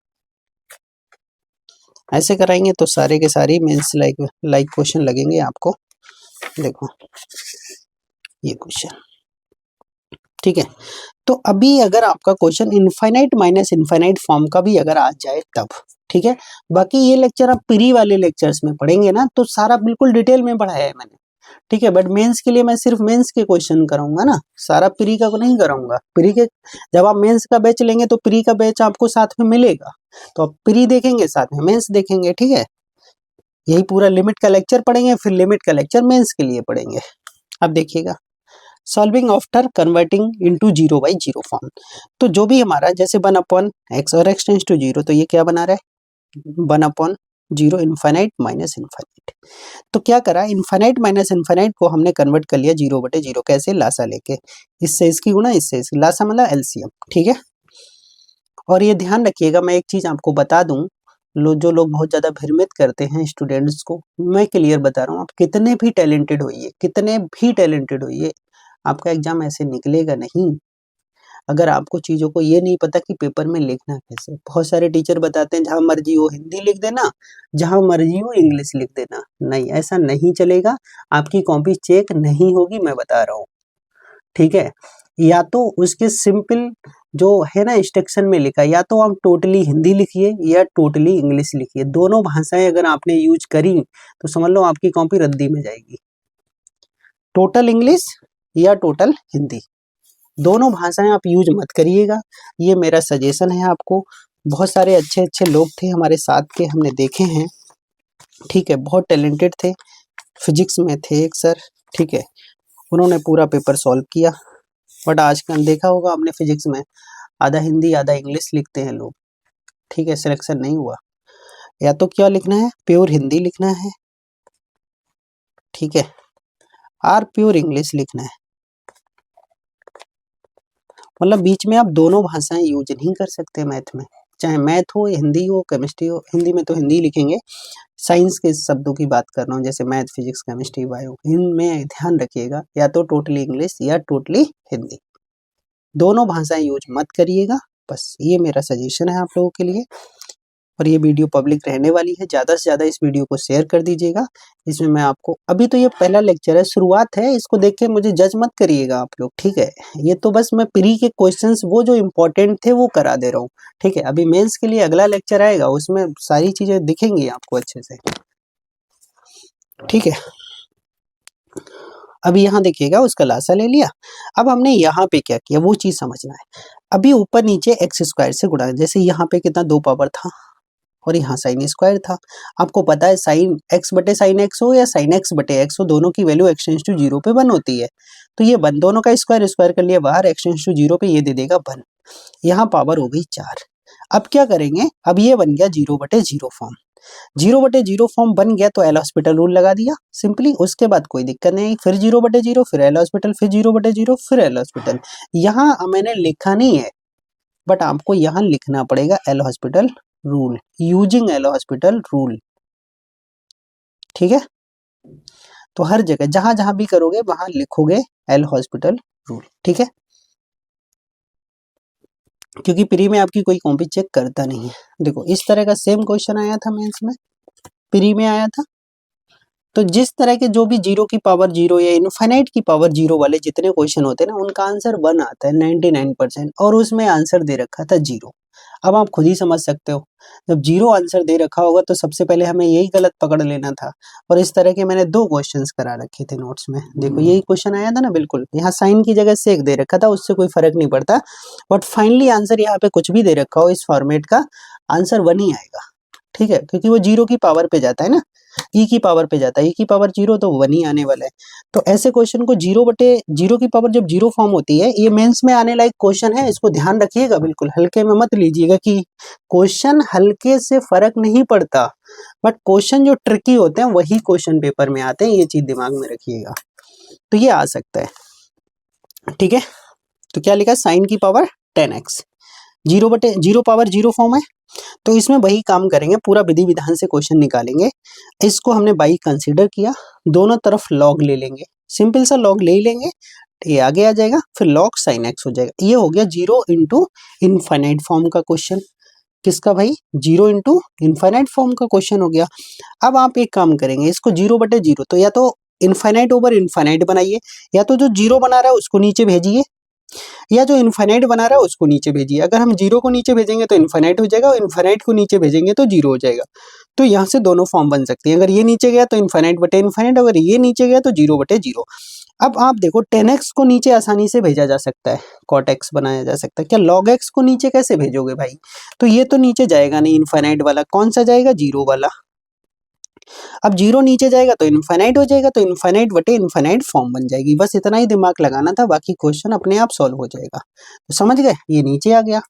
ऐसे कराएंगे तो सारे के सारे मेंस लाइक क्वेश्चन लगेंगे आपको। देखो ये क्वेश्चन, ठीक है। तो अभी अगर आपका question infinite minus infinite form का भी अगर आ जाए तब, ठीक है। बाकी ये लेक्चर आप प्री वाले लेक्चर्स में पढ़ेंगे ना, तो सारा बिल्कुल डिटेल में पढ़ाया है मैंने। ठीक है। बट मेंस के लिए मैं सिर्फ मेंस के क्वेश्चन कराऊंगा ना, सारा प्री का नहीं कराऊंगा। प्री के जब आप मेंस का बैच लेंगे तो प्री का बैच आपको साथ में मिलेगा, तो आप प्री देखेंगे साथ में मेंस देखेंगे, ठीक है। यही पूरा लिमिट का लेक्चर पढ़ेंगे, फिर लिमिट का लेक्चर मेंस के लिए पढ़ेंगे। अब देखिएगा, solving after converting into 0/0 form. तो जो भी हमारा जैसे 1/x और x टेंड्स टू 0, तो ये क्या बना रहा है 1/0 इनफाइनाइट माइनस इनफाइनाइट। तो क्या करा, इनफाइनाइट माइनस इनफाइनाइट को हमने कन्वर्ट कर लिया 0/0, कैसे, लासा लेके, इससे इसकी गुणा इससे इसकी, लासा मतलब एलसीएम, ठीक है। और ये ध्यान रखिएगा, मैं एक चीज आपको बता दूं, जो लोग बहुत ज्यादा भ्रमित करते हैं स्टूडेंट्स को, मैं क्लियर बता रहा हूँ, आप कितने भी टैलेंटेड होइए, कितने भी टैलेंटेड होइए, आपका एग्जाम ऐसे निकलेगा नहीं अगर आपको चीजों को ये नहीं पता कि पेपर में लिखना कैसे। बहुत सारे टीचर बताते हैं जहां मर्जी हो हिंदी लिख देना, जहां मर्जी हो इंग्लिश लिख देना। नहीं, ऐसा नहीं चलेगा, आपकी कॉपी चेक नहीं होगी, मैं बता रहा हूँ, ठीक है। या तो उसके सिंपल जो है ना इंस्ट्रक्शन में लिखा, या तो आप टोटली हिंदी लिखिए या टोटली इंग्लिश लिखिए। दोनों भाषाएं अगर आपने यूज करी तो समझ लो आपकी कॉपी रद्दी में जाएगी। टोटल इंग्लिश या टोटल हिंदी, दोनों भाषाएं आप यूज मत करिएगा, ये मेरा सजेशन है आपको। बहुत सारे अच्छे अच्छे लोग थे हमारे साथ के, हमने देखे हैं, ठीक है, बहुत टैलेंटेड थे। फिजिक्स में थे एक सर, ठीक है, उन्होंने पूरा पेपर सॉल्व किया। बट आजकल देखा होगा आपने फिजिक्स में आधा हिंदी आधा इंग्लिश लिखते हैं लोग, ठीक है, सिलेक्शन नहीं हुआ। या तो क्या लिखना है, प्योर हिंदी लिखना है, ठीक है, और प्योर इंग्लिश लिखना है। मतलब बीच में आप दोनों भाषाएं यूज नहीं कर सकते मैथ में, चाहे मैथ हो, हिंदी हो, केमिस्ट्री हो। हिंदी में तो हिंदी लिखेंगे, साइंस के शब्दों की बात कर रहा हूँ, जैसे मैथ, फिजिक्स, केमिस्ट्री, बायो, इनमें ध्यान रखिएगा, या तो टोटली इंग्लिश या टोटली हिंदी, दोनों भाषाएं यूज मत करिएगा। बस ये मेरा सजेशन है आप लोगों के लिए। और ये वीडियो पब्लिक रहने वाली है, ज़्यादा से ज़्यादा इस वीडियो को शेयर कर दीजिएगा। इसमें मैं आपको, अभी तो ये पहला लेक्चर है, शुरुआत है, इसको देख के मुझे जज मत करिएगा आप लोग, ठीक है। ये तो बस मैं प्री के क्वेश्चंस वो जो इम्पोर्टेंट थे वो करा दे रहा हूँ, ठीक है। अभी मेंस के लिए अगला लेक्चर आएगा, उसमें सारी चीज़ें दिखेंगी आपको अच्छे से, ठीक है। अभी यहाँ देखिएगा, उसका लासा ले लिया। अब हमने यहाँ पे क्या किया वो चीज़ समझना है। अभी ऊपर नीचे x² से गुणा, जैसे यहाँ पे कितना 2 पावर था और यहाँ साइन स्क्वायर था। आपको पता है साइन x बटे साइन x हो या साइन x बटे x हो, दोनों की वैल्यू x टेंड्स टू 0 पे 1 होती है। तो ये 1, दोनों का स्क्वायर स्क्वायर कर लिया बाहर, x टेंड्स टू 0 पे ये दे देगा 1। यहाँ पावर हो गई 4। अब क्या करेंगे, अब ये बन गया 0/0 फॉर्म। 0/0 फॉर्म बन गया तो एल हॉस्पिटल रूल लगा दिया सिंपली, उसके बाद कोई दिक्कत नहीं। फिर 0/0, फिर एल हॉस्पिटल, फिर 0/0, फिर एल हॉस्पिटल। यहाँ मैंने लिखा नहीं है, बट आपको यहाँ लिखना पड़ेगा L hospital rule, using L hospital rule, ठीक है। तो हर जगह जहां जहां भी करोगे वहां लिखोगे एल हॉस्पिटल रूल, ठीक है। क्योंकि प्री में आपकी कोई कॉपी चेक करता नहीं है। देखो इस तरह का सेम क्वेश्चन आया था मेंस में, प्री में आया था। तो जिस तरह के जो भी 0 की पावर 0 या इनफाइनाइट की पावर 0 वाले जितने क्वेश्चन होते हैं ना, उनका आंसर 1 आता है 99%, और उसमें आंसर दे रखा था 0। अब आप खुद ही समझ सकते हो, जब 0 आंसर दे रखा होगा तो सबसे पहले हमें यही गलत पकड़ लेना था। और इस तरह के मैंने 2 क्वेश्चंस करा रखे थे नोट्स में, देखो यही क्वेश्चन आया था ना, बिल्कुल यहाँ साइन की जगह सेक दे रखा था, उससे कोई फर्क नहीं पड़ता। बट फाइनली आंसर यहाँ पे कुछ भी दे रखा हो इस फॉर्मेट का, आंसर 1 ही आएगा, ठीक है, क्योंकि वो 0 की पावर पे जाता है ना, ई की पावर पे जाता है, ई की पावर 0 तो 1 ही आने वाला है। तो ऐसे क्वेश्चन को 0/0 की पावर जब 0 फॉर्म होती है, ये मेंस में आने लायक क्वेश्चन है, इसको ध्यान रखिएगा, बिल्कुल हल्के में मत लीजिएगा कि क्वेश्चन हल्के से फर्क नहीं पड़ता, बट क्वेश्चन जो ट्रिकी होते हैं वही क्वेश्चन पेपर में आते हैं, ये चीज दिमाग में रखिएगा। तो ये आ सकता है, ठीक है। तो क्या लिखा, साइन की पावर 10x, 0/0 पावर 0 फॉर्म है, तो इसमें वही काम करेंगे, पूरा विधि विधान से क्वेश्चन निकालेंगे। इसको हमने बाई कंसीडर किया, दोनों तरफ लॉग ले लेंगे, सिंपल सा लॉग ले ही लेंगे, ये आगे आ जाएगा, फिर लॉग साइन x हो जाएगा। ये हो गया 0 इंटू इनफाइनाइट फॉर्म का क्वेश्चन। किसका भाई, 0 इंटू इनफाइनाइट फॉर्म का क्वेश्चन हो गया। अब आप एक काम करेंगे, इसको 0/0, तो या तो इनफाइनाइट ओवर इनफाइनाइट बनाइए, या तो जो 0 बना रहा है उसको नीचे भेजिए, या जो इन्फाइनाइट बना रहा है उसको नीचे भेजिए। अगर हम जीरो को नीचे भेजेंगे तो इन्फाइनाइट हो जाएगा, और इन्फाइनाइट को नीचे भेजेंगे तो जीरो हो जाएगा। तो यहाँ से दोनों फॉर्म बन सकती है। अगर ये नीचे गया तो इन्फाइनाइट बटे इन्फाइनाइट, अगर ये नीचे गया तो जीरो बटे जीरो। अब आप देखो 10x को नीचे आसानी से भेजा जा सकता है, cot x बनाया जा सकता है। क्या log x को नीचे कैसे भेजोगे भाई? तो ये तो नीचे जाएगा नहीं, इनफाइनाइट वाला कौन सा जाएगा? जीरो वाला। अब जीरो नीचे जाएगा तो इनफाइनाइट हो जाएगा, तो इनफाइनाइट बटे इनफाइनाइट फॉर्म बन जाएगी। बस इतना ही दिमाग लगाना था, बाकी क्वेश्चन अपने आप सॉल्व हो जाएगा। तो समझ गए, ये नीचे आ गया।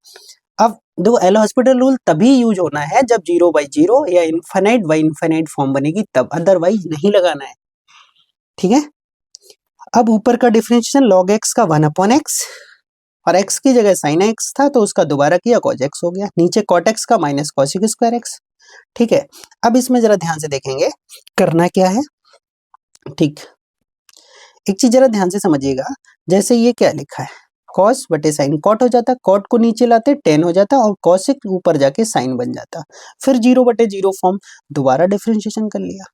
अब देखो एल हॉस्पिटल रूल तभी यूज होना है जब जीरो बाई जीरो या इनफाइनाइट बाई इनफाइनाइट फॉर्म बनेगी तब, अदरवाइज नहीं लगाना है। ठीक है। अब ऊपर का डिफरेंशिएशन log x का 1/x, और x की जगह sin x था तो उसका दोबारा किया cos x हो गया। नीचे cot x का माइनस cosic स्क्वायर x। ठीक है। अब इसमें जरा ध्यान से देखेंगे करना क्या है। ठीक, एक चीज जरा ध्यान से समझिएगा। जैसे ये क्या लिखा है, cos बटे sin, cot हो जाता, cot को नीचे लाते tan हो जाता, और cosic ऊपर जाके sin बन जाता। फिर जीरो बटे जीरो फॉर्म, दोबारा डिफरेंशिएशन कर लिया।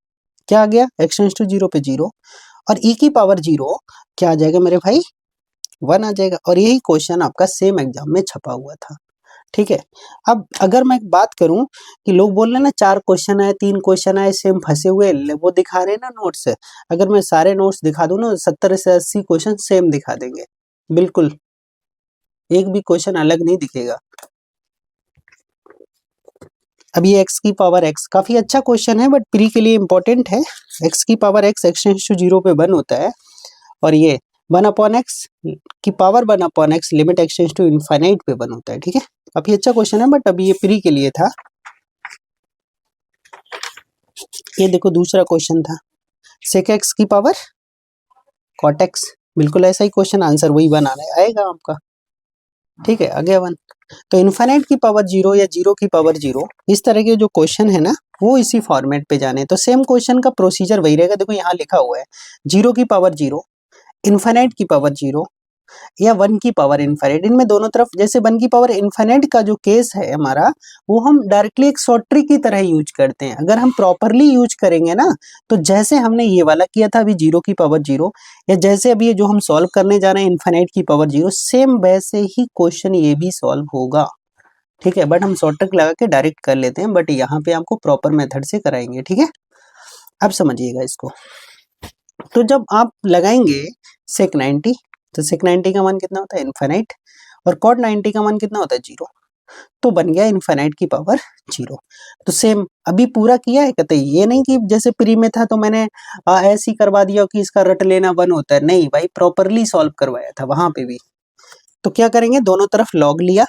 क्या आ गया? x टेंड्स टू जीरो पे जीरो, और e की पावर जीरो क्या आ जाएगा मेरे भाई? 1 आ जाएगा। और यही क्वेश्चन आपका सेम एग्जाम में छपा हुआ था। ठीक है। अब अगर मैं बात करूं कि लोग बोल रहे हैं ना 4 क्वेश्चन आए, 3 क्वेश्चन आए सेम फंसे हुए, वो दिखा रहे हैं ना नोट्स। अगर मैं सारे नोट्स दिखा दूं ना 70 से 80 क्वेश्चन सेम दिखा देंगे, बिल्कुल एक भी क्वेश्चन अलग नहीं दिखेगा। अब ये x की पावर x काफी अच्छा क्वेश्चन है, बट प्री के लिए इंपॉर्टेंट है। x की power x tends to zero पे 1 होता है, और ये 1/x की power 1/x limit x tends to infinite पे 1 होता है। ठीक है, काफी अच्छा क्वेश्चन है, बट अभी ये प्री के लिए था। ये देखो दूसरा क्वेश्चन था, sec x की पावर cot x, बिल्कुल ऐसा ही क्वेश्चन, आंसर वही बनाना आएगा आपका। ठीक है, आगे 1। तो इनफाइनाइट की पावर जीरो या जीरो की पावर जीरो, इस तरह के जो क्वेश्चन है ना वो इसी फॉर्मेट पे जाने। तो सेम क्वेश्चन का प्रोसीजर वही रहेगा। देखो यहाँ लिखा हुआ है जीरो की पावर जीरो, इनफाइनाइट की पावर जीरो, या 1 की पावर इनफाइनाइट। इनमें दोनों तरफ, जैसे 1 की पावर इनफाइनाइट का जो केस है हमारा, वो हम डायरेक्टली एक शॉर्ट ट्रिक की तरह यूज करते हैं। अगर हम प्रॉपरली यूज करेंगे ना, तो जैसे हमने ये वाला किया था अभी जीरो की पावर जीरो, या जैसे अभी ये जो हम सॉल्व करने जा रहे हैं इनफाइनाइट की पावर जीरो, सेम वैसे ही क्वेश्चन ये भी सॉल्व होगा। ठीक है, बट हम शॉर्ट ट्रिक लगा के डायरेक्ट कर लेते हैं, बट यहाँ पे आपको प्रॉपर मेथड से कराएंगे। ठीक है, अब समझिएगा इसको। तो जब आप लगाएंगे सेक 90, तो सेक 90 का मान कितना होता है? इनफाइनाइट। और कॉट 90 का मान कितना होता है? जीरो। तो बन गया इनफाइनाइट की पावर जीरो। तो सेम अभी पूरा किया है, कहते ये नहीं कि जैसे प्री में था तो मैंने ऐसे ही करवा दिया कि इसका रट लेना 1 होता है। नहीं भाई, प्रॉपरली सॉल्व करवाया था वहां पे भी। तो क्या करेंगे, दोनों तरफ लॉग लिया।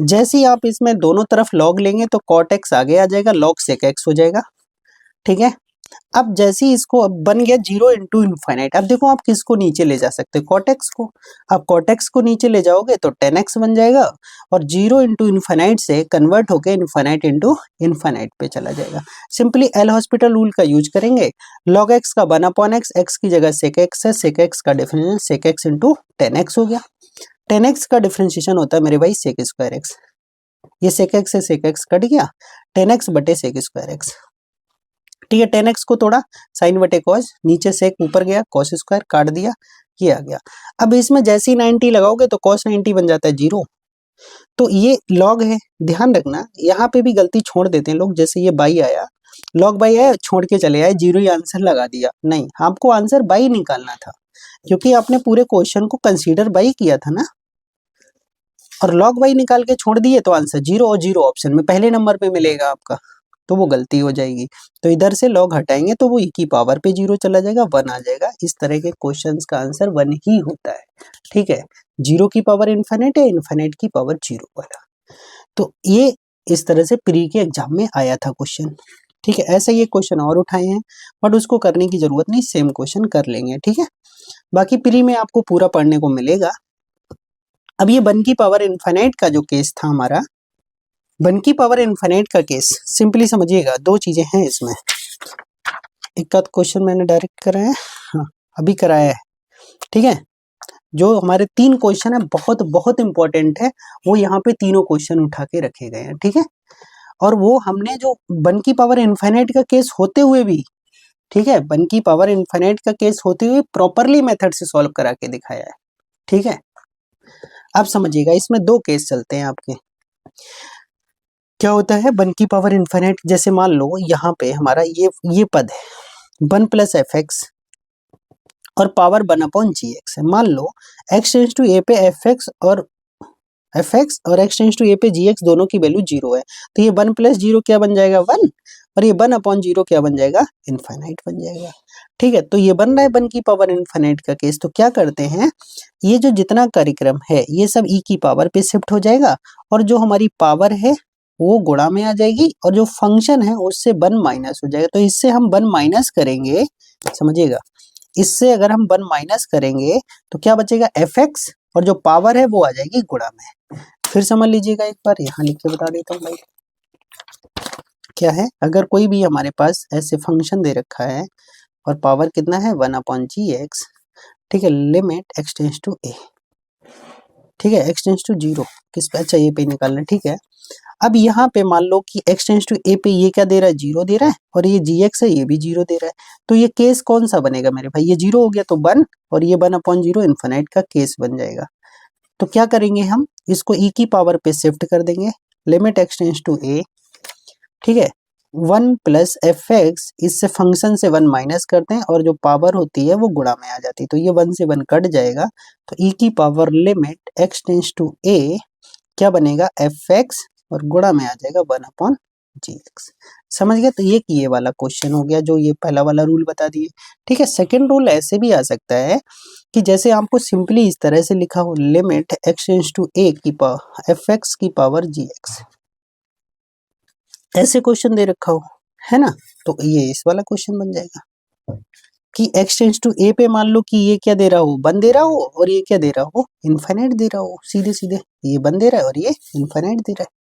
जैसे ही आप इसमें दोनों तरफ लॉग लेंगे तो कॉट एक्स आगे आ जाएगा, लॉग सेक एक्स हो जाएगा। ठीक है। अब जैसे ही इसको अब बन गया जीरो इंटू इनफाइनाइट। अब देखो आप किसको नीचे ले जा सकते हो? कॉटेक्स को। आप कॉटेक्स को नीचे ले जाओगे तो 10x बन जाएगा, और जीरो इंटू इनफाइनाइट से कन्वर्ट होकर इनफाइनाइट इंटू इनफाइनाइट पे चला जाएगा। सिंपली एल हॉस्पिटल रूल का यूज करेंगे। log x का 1/x, x की जगह सेक एक्स है, सेक एक्स का differentiation sec X into 10x हो गया। 10x का डिफरेंशिएशन होता है मेरे भाई सेक स्क्वायर एक्स। ये सेक एक्स से सेक एक्स कट गया, 10x बटे सेक स्क्वायर एक्स। ठीक है, 10x को तोड़ा, साइन बटे कॉस, नीचे सेक ऊपर गया, कॉस स्क्वायर काट दिया, ये आ गया। अब इसमें जैसे ही 90 लगाओगे तो कॉस 90 बन जाता है जीरो। तो ये लॉग है, ध्यान रखना यहाँ पे भी गलती छोड़ देते हैं लोग। जैसे ये बाई आया, लॉग बाई आया, छोड़ के चले आए, जीरो ही आंसर लगा दिया। नहीं, आपको आंसर बाई निकालना था, क्योंकि आपने पूरे क्वेश्चन को कंसीडर बाई किया था ना। और लॉग बाई निकाल के छोड़ दिए तो आंसर जीरो, और जीरो ऑप्शन में पहले नंबर पे मिलेगा आपका, तो वो गलती हो जाएगी। तो इधर से लॉग हटाएंगे तो वो e की पावर पे जीरो चला जाएगा, 1 आ जाएगा। इस तरह के क्वेश्चंस का आंसर 1 ही होता है। ठीक है, जीरो की पावर इनफाइनाइट है, इनफाइनाइट की पावर जीरो वाला। तो ये इस तरह से प्री के एग्जाम में आया था क्वेश्चन। ठीक है, ऐसे ये क्वेश्चन और उठाए हैं, बट उसको करने की जरूरत नहीं, सेम क्वेश्चन कर लेंगे। ठीक है, बाकी प्री में आपको पूरा पढ़ने को मिलेगा। अब ये 1 की पावर इनफाइनाइट का जो केस था हमारा, 1 की पावर इनफाइनाइट का केस सिंपली समझिएगा, दो चीजें हैं इसमें। एक आध क्वेश्चन मैंने डायरेक्ट कराया है, हाँ अभी कराया है। ठीक है, जो हमारे 3 क्वेश्चन है बहुत बहुत इंपॉर्टेंट है, वो यहाँ पे तीनों क्वेश्चन उठा के रखे गए हैं। ठीक है, और वो हमने जो 1 की पावर इनफाइनाइट का केस होते हुए भी, ठीक है, 1 की पावर इनफाइनाइट का केस होते हुए प्रॉपरली मेथड से सॉल्व करा के दिखाया है। ठीक है, अब समझिएगा, इसमें दो केस चलते हैं आपके। क्या होता है, 1 की पावर इनफाइनाइट, जैसे मान लो यहाँ पे हमारा ये पद है 1 प्लस एफ एक्स और पावर 1 अपॉन जी एक्स है। मान लो एक्स टेंस टू ए पे एफ एक्स और एक्स टेंस टू ए पे जी एक्स दोनों की वैल्यू 0 है, तो ये 1 प्लस 0 क्या बन जाएगा 1, और ये 1 अपॉन 0 क्या बन जाएगा इनफाइनाइट बन जाएगा। ठीक है, तो ये बन रहा है 1 की पावर इनफाइनाइट का केस। तो क्या करते हैं, ये जो जितना कार्यक्रम है ये सब ई की पावर पे शिफ्ट हो जाएगा, और जो हमारी पावर है वो गुणा में आ जाएगी, और जो फंक्शन है उससे 1 माइनस हो जाएगा। तो इससे हम 1 माइनस करेंगे, समझिएगा, इससे अगर हम 1 माइनस करेंगे तो क्या बचेगा एफ एक्स, और जो पावर है वो आ जाएगी गुणा में। फिर समझ लीजिएगा, एक बार यहाँ लिख के बता देता हूँ भाई। क्या है, अगर कोई भी हमारे पास ऐसे फंक्शन दे रखा है और पावर कितना है 1 अपॉन जी एक्स, ठीक है, लिमिट एक्स टेंस टू ए, ठीक है, एक्स टेंस टू 0 किस पे, अच्छा ये पे निकालना, ठीक है। अब यहाँ पे मान लो कि एक्स टेंस टू ए पे ये क्या दे रहा है 0 दे रहा है, और ये जी एक्स है ये भी 0 दे रहा है, तो ये केस कौन सा बनेगा मेरे भाई, ये 0 हो गया तो 1, और ये 1 अपॉन 0 इनफाइनाइट का केस बन जाएगा। तो क्या करेंगे हम, इसको ई की पावर पे शिफ्ट कर देंगे, लिमिट एक्स टेंस टू ए, ठीक है, 1 प्लस एफ एक्स, इससे फंक्शन से 1 माइनस करते हैं और जो पावर होती है वो गुणा में आ जाती है, तो ये 1 से 1 कट जाएगा, तो ई की power limit x tends to A क्या बनेगा एफ एक्स, और गुणा में आ जाएगा 1 अपॉन जी एक्स। समझ गया, तो ये वाला क्वेश्चन हो गया जो ये पहला वाला रूल बता दिए। ठीक है, सेकंड रूल ऐसे भी आ सकता है कि जैसे आपको सिंपली इस तरह से लिखा हो, लिमिट एक्स टेंस टू ए की पावर एफ एक्स की पावर जी एक्स, ऐसे क्वेश्चन दे रखा हो, है ना, तो ये इस वाला क्वेश्चन बन जाएगा कि एक्स टेंस टू ए पे मान लो कि ये क्या दे रहा हो 1 दे रहा हो, और ये क्या दे रहा हो इनफाइनाइट दे रहा हो, सीधे सीधे ये 1 दे रहा है और ये इनफाइनाइट दे रहा है,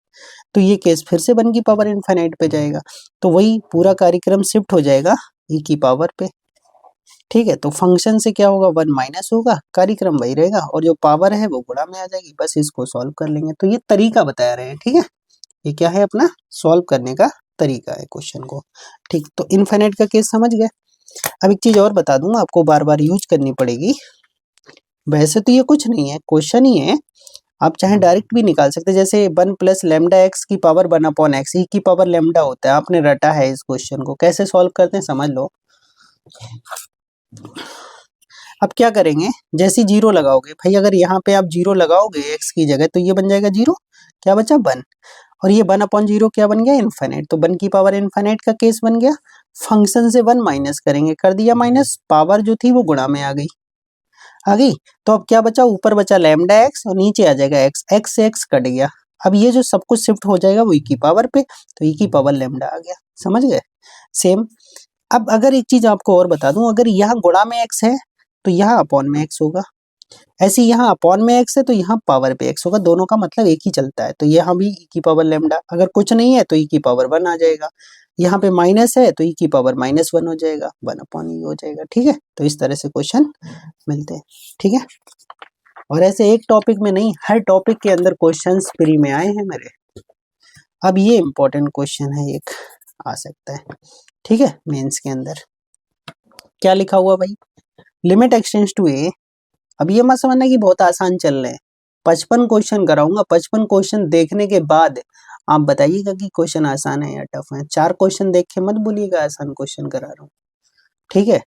तो ये केस फिर से 1 की पावर इनफाइनाइट पे जाएगा, तो वही पूरा कार्यक्रम शिफ्ट हो जाएगा ई की पावर पे। ठीक है, तो फंक्शन से क्या होगा 1 माइनस होगा, कार्यक्रम वही रहेगा, और जो पावर है वो गुणा में आ जाएगी, बस इसको सॉल्व कर लेंगे। तो ये तरीका बता रहे हैं, ठीक है, ये क्या है अपना सॉल्व करने का तरीका है क्वेश्चन को। ठीक, तो इनफाइनाइट का केस समझ गए। अब एक चीज और बता दूं, आपको बार बार यूज करनी पड़ेगी, वैसे तो ये कुछ नहीं है, क्वेश्चन ही है, आप चाहे डायरेक्ट भी निकाल सकते हैं, जैसे 1 प्लस लेमडा एक्स की पावर 1 अपॉन एक्स, ई की पावर लेमडा होता है, आपने रटा है इस क्वेश्चन को, कैसे सॉल्व करते हैं समझ लो। अब क्या करेंगे, जैसे 0 लगाओगे भाई, अगर यहाँ पे आप 0 लगाओगे एक्स की जगह तो ये बन जाएगा 0, क्या बचा 1, और ये 1 अपॉन 0 क्या बन गया इनफाइनाइट, तो 1 की पावर इनफाइनाइट का केस बन गया। फंक्शन से 1 माइनस करेंगे, कर दिया माइनस, पावर जो थी वो गुणा में आ गई, तो अब क्या बचा, ऊपर बचा लैम्डा एक्स और नीचे आ जाएगा एक्स, एक्स से एक्स कट गया, अब ये जो सब कुछ शिफ्ट हो जाएगा वो ई की पावर पे, तो ई की पावर लैम्डा आ गया, समझ गए। सेम, अब अगर एक चीज आपको और बता दूं, अगर यहाँ गुणा में एक्स है तो यहाँ अपॉन में एक्स होगा, ऐसे यहाँ अपॉन में एक्स है तो यहाँ पावर पे एक्स होगा, दोनों का मतलब एक ही चलता है, तो यहाँ भी ई की पावर लैम्डा, अगर कुछ नहीं है तो ई की पावर 1 आ जाएगा, यहाँ पे माइनस है तो ई की पावर -1 हो जाएगा, 1 अपॉन ई हो जाएगा। ठीक है, तो इस तरह से क्वेश्चन मिलते हैं। ठीक है, और ऐसे एक टॉपिक में नहीं, हर टॉपिक के अंदर क्वेश्चंस फ्री में आए हैं मेरे। अब ये इंपॉर्टेंट क्वेश्चन है, एक आ सकता है, ठीक है, मेंस के अंदर क्या लिखा हुआ भाई, लिमिट एक्स टेंस टू ए, अब ये मत समझना कि बहुत आसान चल रहे हैं, 55 क्वेश्चन कराऊंगा, 55 क्वेश्चन देखने के बाद आप बताइएगा कि क्वेश्चन आसान है या टफ है, 4 क्वेश्चन देख के मत बोलिएगा आसान क्वेश्चन करा रहा हूँ, ठीक है,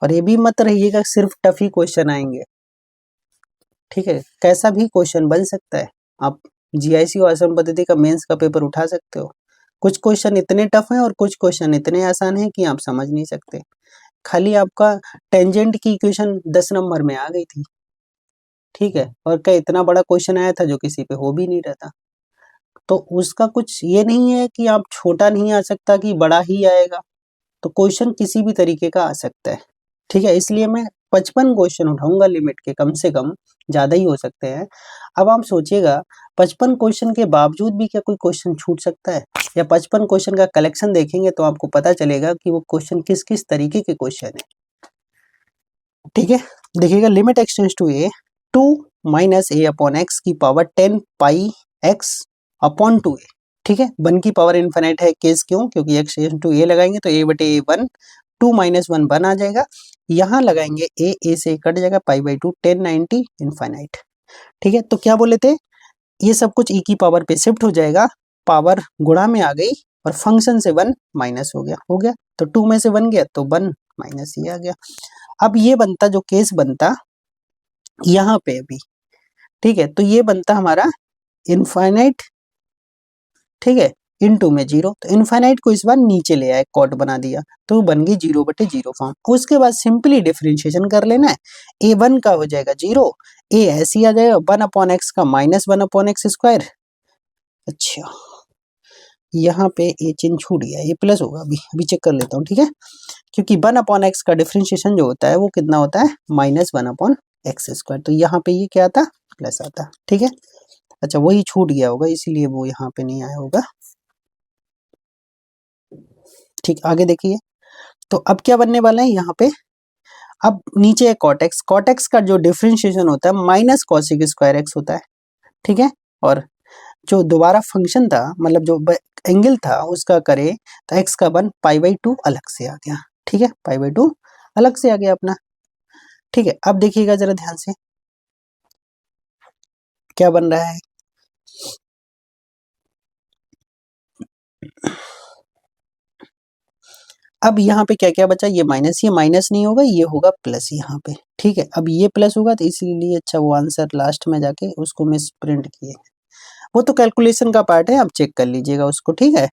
और ये भी मत रहिएगा सिर्फ टफ ही क्वेश्चन आएंगे, ठीक है, कैसा भी क्वेश्चन बन सकता है, आप जीआईसी और असम पद्धति का मेंस का पेपर उठा सकते हो, कुछ क्वेश्चन इतने टफ हैं और कुछ क्वेश्चन इतने आसान हैं कि आप समझ नहीं सकते, खाली आपका टेंजेंट की इक्वेशन 10 नंबर में आ गई थी, ठीक है, और क्या इतना बड़ा क्वेश्चन आया था जो किसी पे हो भी नहीं रहा था, तो उसका कुछ ये नहीं है कि आप छोटा नहीं आ सकता कि बड़ा ही आएगा, तो क्वेश्चन किसी भी तरीके का आ सकता है, ठीक है, इसलिए मैं 55 क्वेश्चन उठाऊंगा लिमिट के, कम से कम, ज्यादा ही हो सकते हैं। अब आप सोचिएगा 55 क्वेश्चन के बावजूद भी क्या कोई क्वेश्चन छूट सकता है, या 55 क्वेश्चन का कलेक्शन देखेंगे तो आपको पता चलेगा कि वो क्वेश्चन किस किस तरीके के क्वेश्चन है। ठीक है, देखिएगा, limit x tends to A 2 minus A upon X की power 10 pi X upon 2a, ठीक है, 1 की पावर इनफाइनाइट है केस, क्यों, क्योंकि एक्स टेंस टू ए लगाएंगे तो a बटे a 1, 2 माइनस 1 1 आ जाएगा, यहाँ लगाएंगे a से कट जाएगा, पाई बाई 2 10 90 इनफाइनाइट, ठीक है, तो क्या बोले थे, ये सब कुछ e की पावर पे शिफ्ट हो जाएगा, पावर गुणा में आ गई और फंक्शन से 1 माइनस हो गया, तो 2 में से 1 गया तो 1 माइनस ये आ गया। अब ये बनता, जो केस बनता यहाँ पे अभी, ठीक है, तो ये बनता हमारा इनफाइनाइट, ठीक है, इनटू में 0, तो इनफाइनाइट को इस बार नीचे ले आए, कॉट बना दिया, तो बन गई 0/0 फॉर्म। उसके बाद सिंपली डिफरेंशिएशन कर लेना है, a1 का हो जाएगा 0, a ऐसे ही आ जाएगा 1/x का -1/x²। अच्छा, यहाँ पे ए चिन्ह छूट गया, ये प्लस होगा, अभी चेक कर लेता हूँ, ठीक है, क्योंकि 1/x का डिफरेंशिएशन जो होता है वो कितना होता है, -1/x², तो यहाँ पे ये क्या आता, प्लस आता, ठीक है। अच्छा, वही छूट गया होगा इसीलिए वो यहाँ पे नहीं आया होगा, ठीक। आगे देखिए, तो अब क्या बनने वाला है यहाँ पे, अब नीचे है cot x का जो डिफरेंशिएशन होता है -cos² होता है, ठीक है, और जो दोबारा फंक्शन था, मतलब जो एंगल था उसका करे तो x का बन π/2 अलग से आ गया, ठीक है, π/2 अलग से आ गया अपना, ठीक है। अब देखिएगा जरा ध्यान से क्या बन रहा है, अब यहाँ पे क्या क्या बचा, ये माइनस नहीं होगा, ये होगा प्लस यहाँ पे, ठीक है। अब ये प्लस होगा तो इसीलिए अच्छा वो आंसर लास्ट में जाके उसको मिस प्रिंट किए, वो तो कैलकुलेशन का पार्ट है, आप चेक कर लीजिएगा उसको, ठीक है।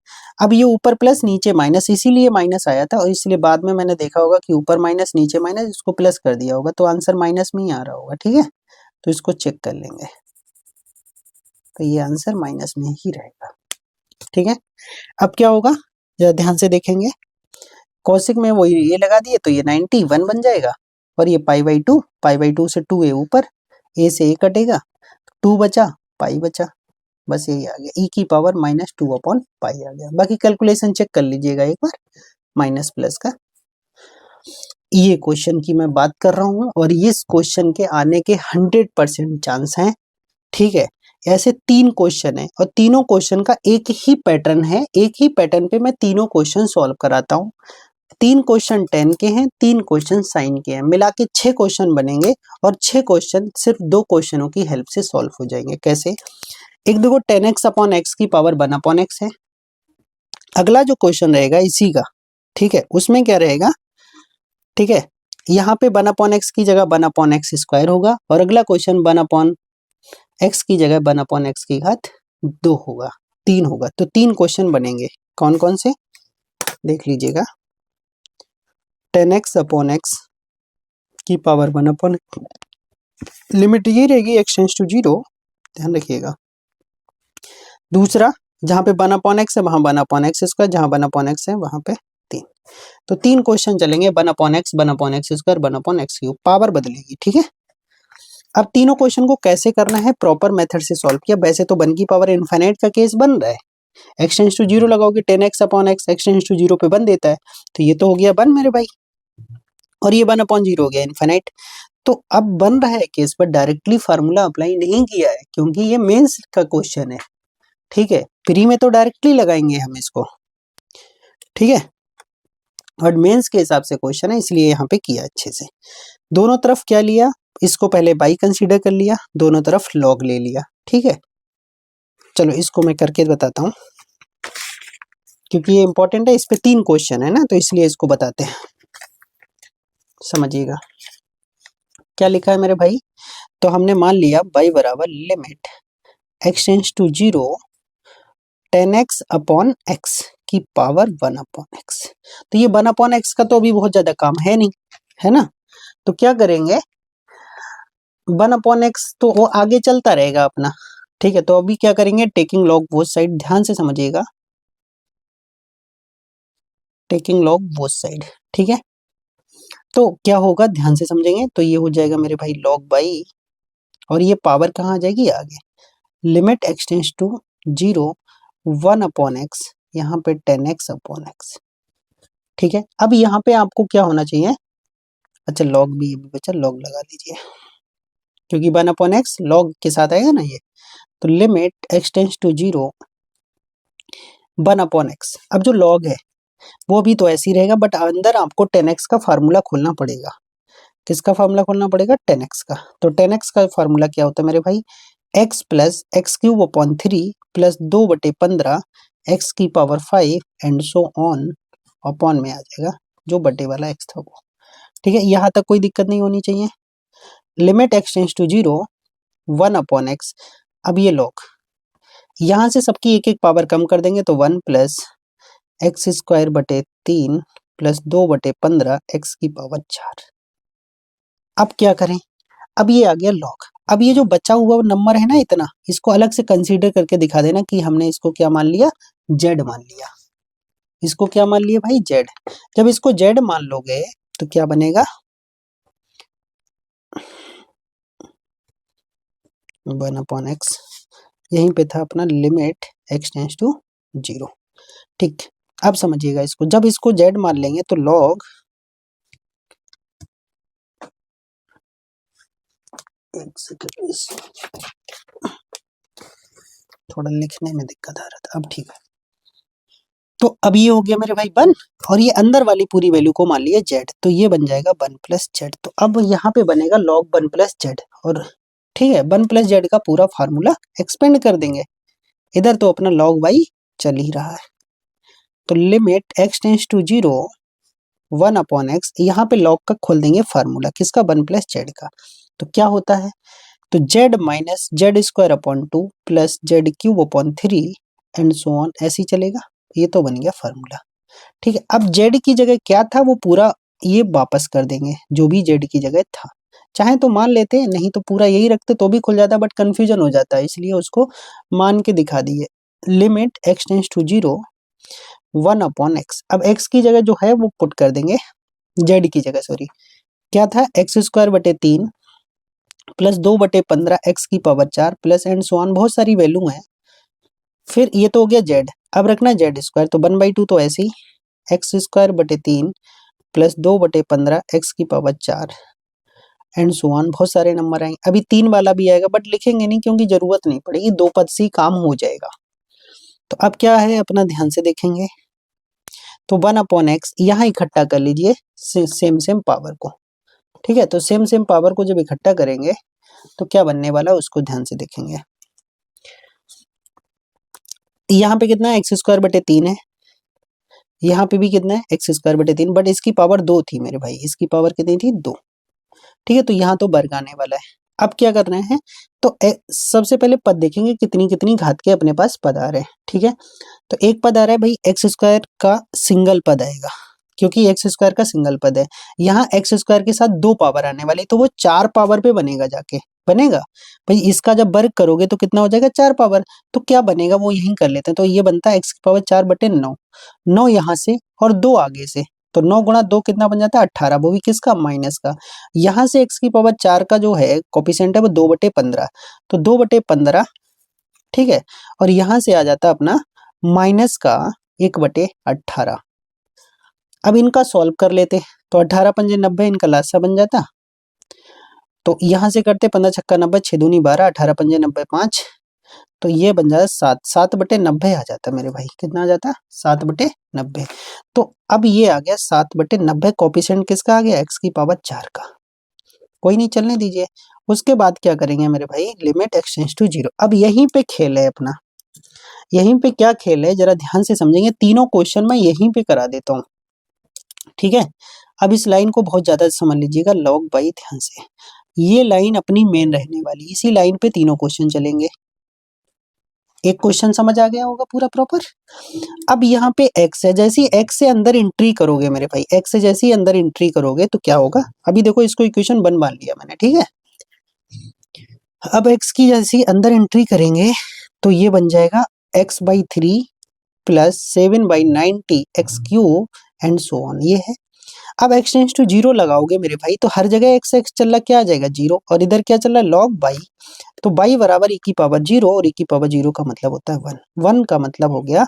अब ये ऊपर प्लस नीचे माइनस, इसीलिए माइनस आया था, और इसलिए बाद में मैंने देखा होगा कि ऊपर माइनस नीचे माइनस, इसको प्लस कर दिया होगा, तो आंसर माइनस में ही आ रहा होगा, ठीक है, तो इसको चेक कर लेंगे, तो ये आंसर माइनस में ही रहेगा, ठीक है। अब क्या होगा, जरा ध्यान से देखेंगे, कौशिक में वो ये लगा दिए तो ये 91 बन जाएगा, और ये π/2 से 2a ऊपर, a से a कटेगा, 2 बचा, पाई बचा, बस यही आ गया, e की पावर -2/π आ गया। बाकी कैलकुलेशन चेक कर लीजिएगा एक बार, माइनस प्लस का। ये क्वेश्चन की मैं बात कर रहा हूँ, और इस क्वेश्चन के आने के 100% चांस हैं, ठीक है। ऐसे 3 क्वेश्चन है, और तीनों क्वेश्चन का एक ही पैटर्न है, एक ही पैटर्न पे मैं तीनों क्वेश्चन सॉल्व कराता हूँ। 3 क्वेश्चन 10 के हैं, 3 क्वेश्चन साइन के हैं, मिला के 6 क्वेश्चन बनेंगे, और 6 क्वेश्चन सिर्फ 2 क्वेश्चनों की हेल्प से सॉल्व हो जाएंगे। कैसे, एक देखो 10x/x की पावर 1/x है, अगला जो क्वेश्चन रहेगा इसी का, ठीक है, उसमें क्या रहेगा, ठीक है, यहाँ पे 1/x की जगह 1/x² होगा, और अगला क्वेश्चन 1/x की जगह 1/2 होगा, 3 होगा, तो 3 क्वेश्चन बनेंगे। कौन कौन से देख लीजिएगा, 10x/x की पावर 1/x, लिमिट ये रहेगी x टेंड्स टू 0, ध्यान रखिएगा। दूसरा, जहाँ पे 1/x है वहां 1/x², जहाँ 1/x है वहां पे 3, तो 3 क्वेश्चन चलेंगे, 1/x, 1/x², 1/x3, पावर बदलेगी, ठीक है। अब तीनों क्वेश्चन को कैसे करना है, प्रॉपर मेथड से सॉल्व किया। वैसे तो 1 की पावर इनफाइनाइट का केस बन रहा है, x टेंड्स टू 0 लगाओगे, 10x/x x टेंड्स टू 0 पे 1 देता है, तो ये तो हो गया 1 मेरे भाई, और ये 1/0 हो गया इनफाइनाइट। तो अब बन रहा है केस, पर डायरेक्टली फार्मूला अप्लाई नहीं किया है, क्योंकि ये मेंस का क्वेश्चन है, ठीक है। प्री में तो डायरेक्टली लगाएंगे हम इसको, ठीक है, और मेंस के हिसाब से क्वेश्चन है, इसलिए यहाँ पे किया अच्छे से। दोनों तरफ क्या लिया, इसको पहले बाई कंसीडर कर लिया, दोनों तरफ लॉग ले लिया, ठीक है। चलो इसको मैं करके बताता हूँ, क्योंकि ये इंपॉर्टेंट है, इस पे 3 क्वेश्चन है ना, तो इसलिए इसको बताते हैं, समझिएगा क्या लिखा है मेरे भाई। तो हमने मान लिया y बराबर limit x tends to 0 10x/x की पावर 1/x, तो ये 1/x का तो अभी बहुत ज्यादा काम है नहीं, है ना, तो क्या करेंगे, 1/x तो वो आगे चलता रहेगा अपना, ठीक है। तो अभी क्या करेंगे, टेकिंग लॉग बोथ साइड, ध्यान से समझिएगा, टेकिंग लॉग बोथ साइड, ठीक है। तो क्या होगा, ध्यान से समझेंगे, तो ये हो जाएगा मेरे भाई log बाई, और ये पावर कहाँ आ जाएगी, आगे, limit x tends to 0 1/x, यहाँ पे 10x/x, ठीक है। अब यहाँ पे आपको क्या होना चाहिए, अच्छा log भी बचा, log लगा लीजिए, क्योंकि 1/x log के साथ आएगा ना ये, तो limit x tends to 0 1/x, अब जो log है वो भी तो ऐसे ही रहेगा, बट अंदर आपको 10x का फार्मूला खोलना पड़ेगा, किसका फार्मूला खोलना पड़ेगा, 10x का। तो 10x का फार्मूला क्या होता है मेरे भाई, x plus x cube upon 3 plus 2/15 x की power 5 and so on upon में आ जाएगा जो बटे वाला x था वो। ठीक है, यहाँ तक कोई दिक्कत नहीं होनी चाहिए। Limit x tends to 0 1 upon x। अब ये लोग यहाँ से सबकी एक एक पावर कम कर देंगे तो 1 प्लस एक्स स्क्वायर बटे 3 प्लस 2/15 x की पावर 4। अब क्या करें, अब ये आ गया लॉग। अब ये जो बचा हुआ नंबर है ना इतना, इसको अलग से कंसीडर करके दिखा देना कि हमने इसको क्या मान लिया, z मान लिया। इसको क्या मान लिया भाई, z। जब इसको z मान लोगे तो क्या बनेगा, 1 अपॉन x। यहीं पे था अपना लिमिट x टेंड्स टू 0। ठीक, अब समझिएगा इसको, जब इसको z मान लेंगे तो लॉग, एक सेकंड थोड़ा लिखने में दिक्कत आ रहा था, अब ठीक है। तो अब ये हो गया मेरे भाई 1, और ये अंदर वाली पूरी वैल्यू को मान लिया z, तो ये बन जाएगा 1 प्लस z। तो अब यहाँ पे बनेगा log 1 प्लस z, और ठीक है 1 प्लस z का पूरा फार्मूला एक्सपेंड कर देंगे। इधर तो अपना log y चल ही रहा है। तो limit x tends to 0 1 upon x, यहाँ पे log का खोल देंगे फार्मूला, किसका, 1 प्लस z का। तो क्या होता है, तो z minus Z square upon 2 plus Z cube upon 3 and so on, ऐसे ही चलेगा। ये तो बन गया फार्मूला। ठीक है, अब z की जगह क्या था वो पूरा ये वापस कर देंगे, जो भी z की जगह था। चाहे तो मान लेते, नहीं तो पूरा यही रखते तो भी खुल जाता, बट कंफ्यूजन हो जाता है, इसलिए उसको मान के दिखा दिए। Limit x tends to 0 1 upon x। अब x की जगह जो है वो पुट कर देंगे, z की जगह सॉरी, क्या था, एक्स स्क्वायर बटे 3 प्लस 2/15 x की power 4 plus and so on, बहुत सारी वैल्यू है। फिर ये तो हो गया z, अब रखना z स्क्वायर, तो 1/2 तो ऐसे ही एक्स स्क्वायर बटे 3 प्लस 2/15 x की पावर 4 एंड सो ऑन, बहुत सारे नंबर आएंगे। अभी 3 वाला भी आएगा बट लिखेंगे नहीं क्योंकि जरूरत नहीं पड़ेगी, 2 पद से ही काम हो जाएगा। तो अब क्या है अपना ध्यान से देखेंगे, तो 1 अपॉन एक्स यहाँ इकट्ठा कर लीजिए सेम सेम पावर को। ठीक है, तो सेम सेम पावर को जब इकट्ठा करेंगे तो क्या बनने वाला है उसको ध्यान से देखेंगे। यहाँ पे कितना है, एक्स स्क्वायर बटे 3 है, यहाँ पे भी कितना है, एक्स स्क्वायर बटे 3, बट इसकी पावर 2 थी मेरे भाई, इसकी पावर कितनी थी, 2। ठीक है, तो यहाँ तो वर्ग आने वाला है। अब क्या कर रहे हैं, तो सबसे पहले पद देखेंगे कितनी कितनी घात के अपने पास पद आ रहे हैं। ठीक है, तो एक पद आ रहा है भाई एक्स स्क्वायर का सिंगल पद आएगा, क्योंकि एक्स स्क्वायर का सिंगल पद है। यहाँ एक्स स्क्वायर के साथ 2 पावर आने वाली, तो वो 4 पावर पे बनेगा, जाके बनेगा भाई। इसका जब वर्ग करोगे तो कितना हो जाएगा, 4 पावर। तो क्या बनेगा वो यहीं कर लेते हैं, तो ये बनता है एक्स की पावर 4 बटे 9, 9 यहाँ से और 2 आगे से, तो 9 गुणा 2 कितना बन जाता है, 18, वो भी किसका, माइनस का। यहाँ से x की पावर 4 का जो है कोफिशिएंट है वो 2/15, तो 2/15। ठीक है, और यहाँ से आ जाता अपना माइनस का 1/18। अब इनका सॉल्व कर लेते, तो 18 पंजे 90, इनका लासा बन जाता। तो यहाँ से करते 15 छक्का 90, 6 दूनी 12, 18 पंजे 90 5, तो ये बन जाता 7, 7/90 आ जाता मेरे भाई, कितना आ जाता, 7/90। तो अब ये आ गया 7/90, कोफिशिएंट किसका आ गया, x की पावर 4 का। कोई नहीं, चलने दीजिए। उसके बाद क्या करेंगे मेरे भाई, लिमिट x टेंड्स टू 0। अब यहीं पे खेल है अपना, यहीं पे क्या खेल है जरा ध्यान से समझेंगे, तीनों क्वेश्चन मैं यहीं पे करा देता हूँ। ठीक है, अब इस लाइन को बहुत ज्यादा समझ लीजिएगा, लॉग बाई ध्यान से, ये लाइन अपनी मेन रहने वाली, इसी लाइन पे तीनों क्वेश्चन चलेंगे। एक क्वेश्चन समझ आ गया होगा पूरा प्रॉपर। अब यहाँ पे x है, जैसे ही x से अंदर एंट्री करोगे मेरे भाई, x से जैसे ही अंदर एंट्री करोगे तो क्या होगा, अभी देखो इसको इक्वेशन मान लिया मैंने। ठीक है, अब x की जैसी अंदर एंट्री करेंगे तो ये बन जाएगा x/3 plus 7/90 x cube and so on, ये है। अब x टेंड्स टू 0 लगाओगे मेरे भाई, तो हर जगह x x चल रहा, क्या आ जाएगा 0, और इधर क्या चल रहा है, log बाई। तो बाई बराबर e की पावर 0, और e की पावर 0 का मतलब होता है 1, 1 का मतलब हो गया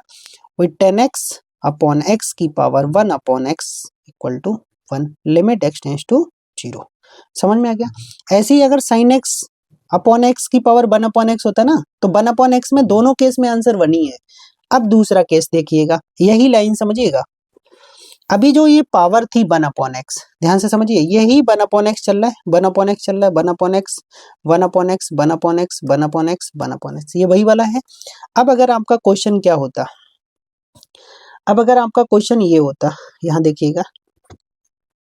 वही 10x अपॉन x की power 1 upon x equal to 1। Limit x tends to 0, समझ में आ गया। ऐसे ही अगर sin x अपॉन x की पावर 1 अपॉन x होता ना, तो 1 अपॉन x में दोनों केस में आंसर 1 ही है। अब दूसरा केस देखिएगा, यही लाइन समझिएगा। अभी जो ये पावर थी 1/x, ध्यान से समझिए, यही 1/x चल रहा है, 1/x चल रहा है, 1/x 1/x 1/x 1/x 1/x, ये वही वाला है। अब अगर आपका क्वेश्चन क्या होता, अब अगर आपका क्वेश्चन ये होता, यहाँ देखिएगा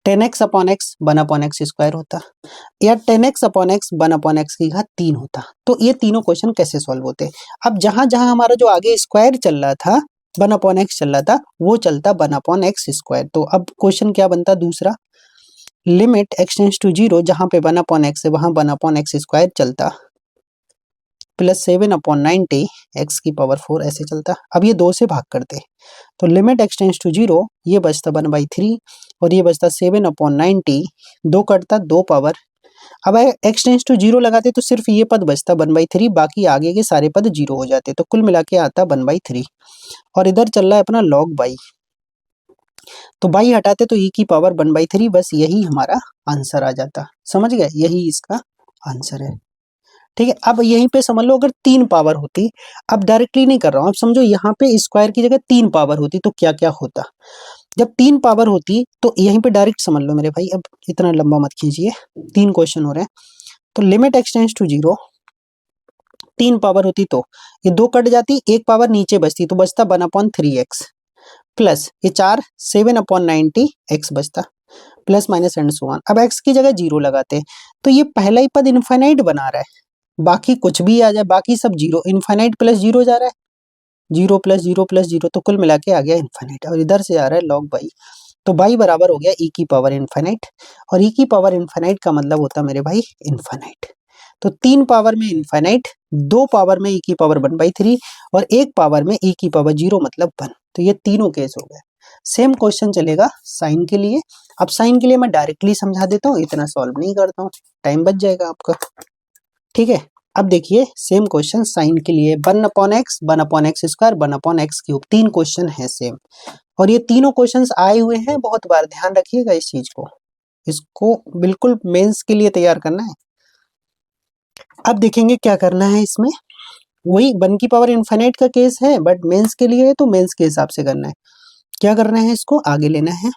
10x upon x 1/x square होता, या 10x अपॉन एक्स 1/x की घात 3 होता, तो ये तीनों क्वेश्चन कैसे सॉल्व होते। अब जहां जहां हमारा जो आगे स्क्वायर चल रहा था 1/x चल रहा था, वो चलता 1/x स्क्वायर। तो अब क्वेश्चन क्या बनता दूसरा, लिमिट x टेंड्स टू 0, जहां पे 1/x है वहां 1/x स्क्वायर चलता, प्लस 7/90 x की पावर 4 ऐसे चलता। अब ये 2 से भाग करते, तो लिमिट x टेंड्स टू 0, ये बचता 1/3 और ये बचता 7/90, 2 कटता 2 पावर। अब x टेंड्स टू 0 लगाते तो सिर्फ ये पद बचता 1/3, बाकी आगे के सारे पद 0 हो जाते, तो कुल मिला के आता 1/3। और इधर चल रहा है अपना log बाई, तो बाई हटाते तो e की पावर 1/3, बस यही हमारा आंसर आ जाता। समझ गए, यही इसका आंसर है। ठीक है, अब यहीं पे समझ लो अगर 3 पावर होती, अब डायरेक्टली नहीं कर रहा हूं, अब समझो यहाँ पे स्क्वायर की जगह 3 पावर होती तो क्या क्या होता। जब 3 पावर होती तो यहीं पे डायरेक्ट समझ लो मेरे भाई, अब इतना लंबा मत खींचिए, 3 क्वेश्चन हो रहे हैं। तो limit x tends to 0, 3 power होती तो ये 2 कट जाती, 1 पावर नीचे बचती, तो बचता 1/3x, प्लस ये 4 7/90 x बचता, plus minus and so on. अब x की जगह 0 लगाते, तो ये पहला ही पद इनफाइनाइट बना रहा है, बाकी कुछ भी आ जाए, बाकी सब 0, इनफाइनाइट प्लस 0 जा रहा है, 0 प्लस 0 प्लस 0, तो कुल मिला के आ गया इनफाइनाइट, और इधर से आ रहा है log बाई, तो बाई बराबर हो गया e की पावर इनफाइनाइट, और e की पावर इनफाइनाइट का मतलब होता है मेरे भाई इनफाइनाइट। तो 3 पावर में इनफाइनाइट, 2 पावर में e की पावर 1/3 और 1 पावर में e की पावर 0 मतलब 1, तो ये तीनों केस हो गए। सेम क्वेश्चन चलेगा साइन के लिए। अब साइन के लिए मैं डायरेक्टली समझा देता हूँ, इतना सॉल्व नहीं करता हूँ, टाइम बच जाएगा आपका। ठीक है, अब देखिए सेम क्वेश्चन साइन के लिए, 1/x 1/x square 1/x cube, 3 question है सेम, और ये तीनों क्वेश्चंस आए हुए हैं बहुत बार, ध्यान रखिएगा इस चीज को, इसको बिल्कुल मेंस के लिए तैयार करना है। अब देखेंगे क्या करना है इसमें, वही 1 की पावर इनफाइनाइट का केस है, बट मेंस के लिए है तो मेंस के हिसाब से करना है। क्या करना है, इसको आगे लेना है।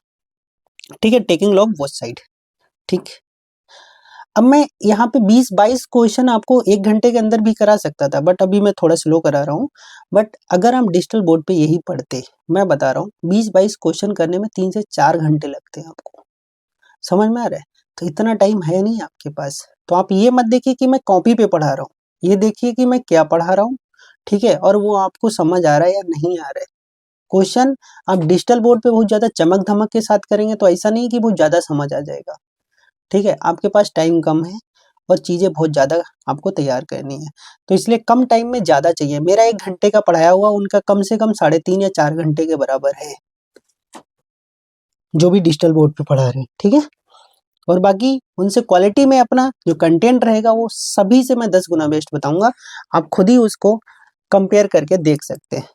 ठीक है, टेकिंग लॉग बोथ साइड। ठीक, अब मैं यहाँ पे 20-22 क्वेश्चन आपको 1 घंटे के अंदर भी करा सकता था, बट अभी मैं थोड़ा स्लो करा रहा हूँ। बट अगर हम डिजिटल बोर्ड पे यही पढ़ते, मैं बता रहा हूँ 20-22 क्वेश्चन करने में 3 से 4 घंटे लगते हैं आपको, समझ में आ रहा है। तो इतना टाइम है नहीं आपके पास, तो आप ये मत देखिए कि मैं कॉपी पे पढ़ा रहा हूँ, ये देखिए कि मैं क्या पढ़ा रहा हूँ। ठीक है, और वो आपको समझ आ रहा है या नहीं आ रहा है। क्वेश्चन आप डिजिटल बोर्ड पे बहुत ज्यादा चमक धमक के साथ करेंगे तो ऐसा नहीं कि बहुत ज्यादा समझ आ जाएगा। ठीक है, आपके पास टाइम कम है और चीजें बहुत ज्यादा आपको तैयार करनी है, तो इसलिए कम टाइम में ज्यादा चाहिए। मेरा 1 घंटे का पढ़ाया हुआ उनका कम से कम 3.5 या 4 घंटे के बराबर है, जो भी डिजिटल बोर्ड पे पढ़ा रहे हैं। ठीक है, और बाकी उनसे क्वालिटी में अपना जो कंटेंट रहेगा वो सभी से मैं 10 गुना बेस्ट बताऊंगा, आप खुद ही उसको कंपेयर करके देख सकते हैं।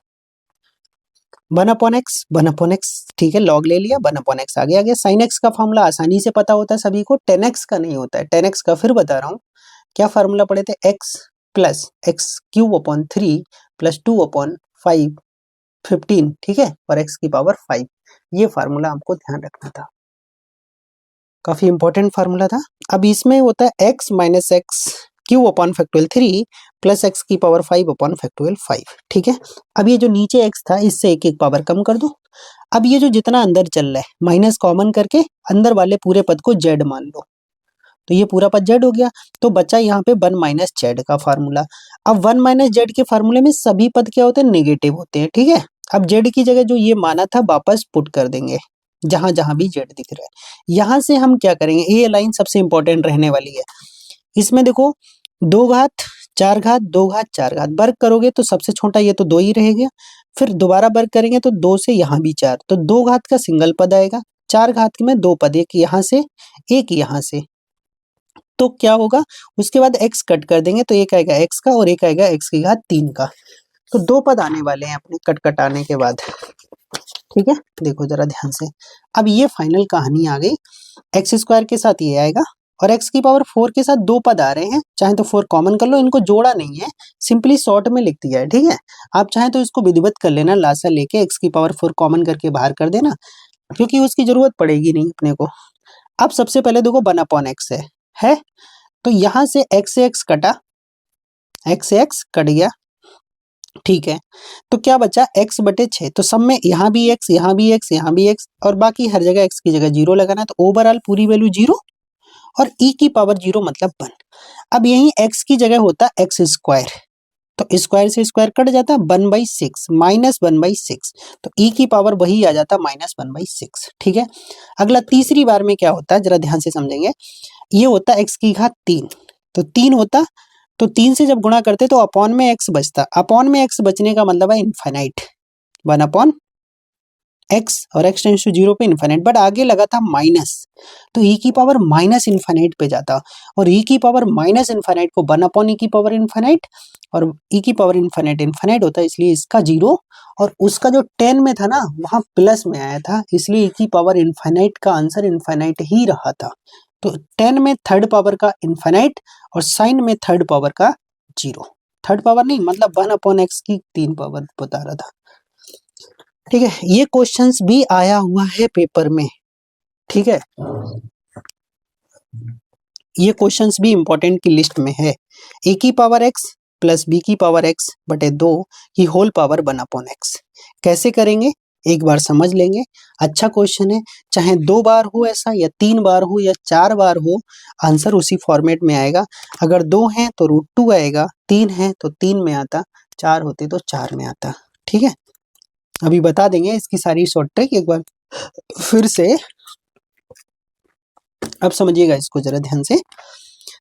1/x, ठीक है, लॉग ले लिया, 1/x आ गया। साइन एक्स का फॉर्मूला आसानी से पता होता है सभी को, 10x का नहीं होता है। 10x का फिर बता रहा हूँ, क्या फार्मूला पढ़े थे, x plus x cube upon 3 plus 2/5 15, ठीक है, और x की पावर 5, ये फार्मूला आपको ध्यान रखना था, काफी इंपॉर्टेंट फार्मूला था। अब इसमें होता है x minus x cube upon factorial 3 plus x की पावर 5 अपॉन फैक्टोरियल 5। ठीक है, अब ये जो नीचे x था इससे एक एक पावर कम कर दो। अब ये जो जितना अंदर चल रहा है माइनस कॉमन करके अंदर वाले पूरे पद को z मान लो, तो ये पूरा पद z हो गया, तो बचा यहाँ पे 1 माइनस जेड का फार्मूला। अब 1 माइनस जेड के फार्मूले में सभी पद क्या होते हैं, नेगेटिव होते हैं। ठीक है, अब z की जगह जो ये माना था वापस पुट कर देंगे, जहां जहां भी z दिख रहा है। यहां से हम क्या करेंगे, ये लाइन सबसे इंपॉर्टेंट रहने वाली है। इसमें देखो 2 घात 4 घात 2 घात 4 घात, वर्ग करोगे तो सबसे छोटा ये तो 2 ही रहेगा, फिर दोबारा वर्ग करेंगे तो 2 से यहाँ भी 4, तो 2 घात का सिंगल पद आएगा, 4 घात में 2 पद, एक यहाँ से एक यहाँ से, तो क्या होगा, उसके बाद x कट कर देंगे तो एक आएगा x का और एक आएगा x की घात 3 का, तो 2 पद आने वाले हैं अपने कट कटाने के बाद। ठीक है, देखो जरा ध्यान से, अब ये फाइनल कहानी आ गई, एक्स स्क्वायर के साथ ये आएगा और x की पावर 4 के साथ 2 पद आ रहे हैं, चाहे तो 4 कॉमन कर लो, इनको जोड़ा नहीं है, सिंपली शॉर्ट में लिख दिया है। ठीक है, आप चाहे तो इसको विधिवत कर लेना, लासा लेके x की पावर 4 कॉमन करके बाहर कर देना, क्योंकि उसकी जरूरत पड़ेगी नहीं अपने को। अब सबसे पहले देखो 1/x है तो यहां से x कटा, x से x कट गया, ठीक है। तो क्या बचा x/6, तो सब में यहाँ भी x, यहाँ भी x, यहाँ भी x और बाकी हर जगह x की जगह 0 लगाना है, तो ओवरऑल पूरी वैल्यू 0 और e की पावर 0 मतलब 1। अब यही x की जगह होता x², तो स्क्वायर से स्क्वायर कट जाता 1/6 -1/6, तो e की पावर वही आ जाता -1/6, ठीक है। अगला तीसरी बार में क्या होता है जरा ध्यान से समझेंगे, ये होता x की घात 3, तो 3 होता, तो 3 से जब गुणा करते तो अपॉन में x बचता, अपॉन में x बचने का मतलब है इनफाइनाइट, 1/x और x टेंड्स टू 0 पे इनफाइनाइट, बट आगे लगा था माइनस, तो e की पावर माइनस इनफाइनाइट पे जाता, और e की पावर माइनस इनफाइनाइट को 1/e की पावर इनफाइनाइट, और e की पावर इनफाइनाइट इनफाइनाइट होता है, इसलिए इसका 0 और उसका जो 10 में था ना वहां प्लस में आया था, इसलिए e की पावर इनफाइनाइट का आंसर इनफाइनाइट ही रहा था। तो 10 में थर्ड पावर का इनफाइनाइट और साइन में थर्ड पावर का 0, थर्ड पावर नहीं मतलब 1/x की 3 पावर बता रहा था, ठीक है। ये क्वेश्चंस भी आया हुआ है पेपर में, ठीक है, ये क्वेश्चंस भी इंपॉर्टेंट की लिस्ट में है। a की पावर x प्लस b की पावर x बटे 2 की होल पावर 1/x कैसे करेंगे एक बार समझ लेंगे। अच्छा क्वेश्चन है, चाहे 2 बार हो ऐसा या 3 बार हो या 4 बार हो, आंसर उसी फॉर्मेट में आएगा। अगर 2 है तो √2 आएगा, 3 है तो 3 में आता, 4 होते तो 4 में आता, ठीक है। अभी बता देंगे इसकी सारी शॉर्ट ट्रिक एक बार फिर से, अब समझिएगा इसको जरा ध्यान से।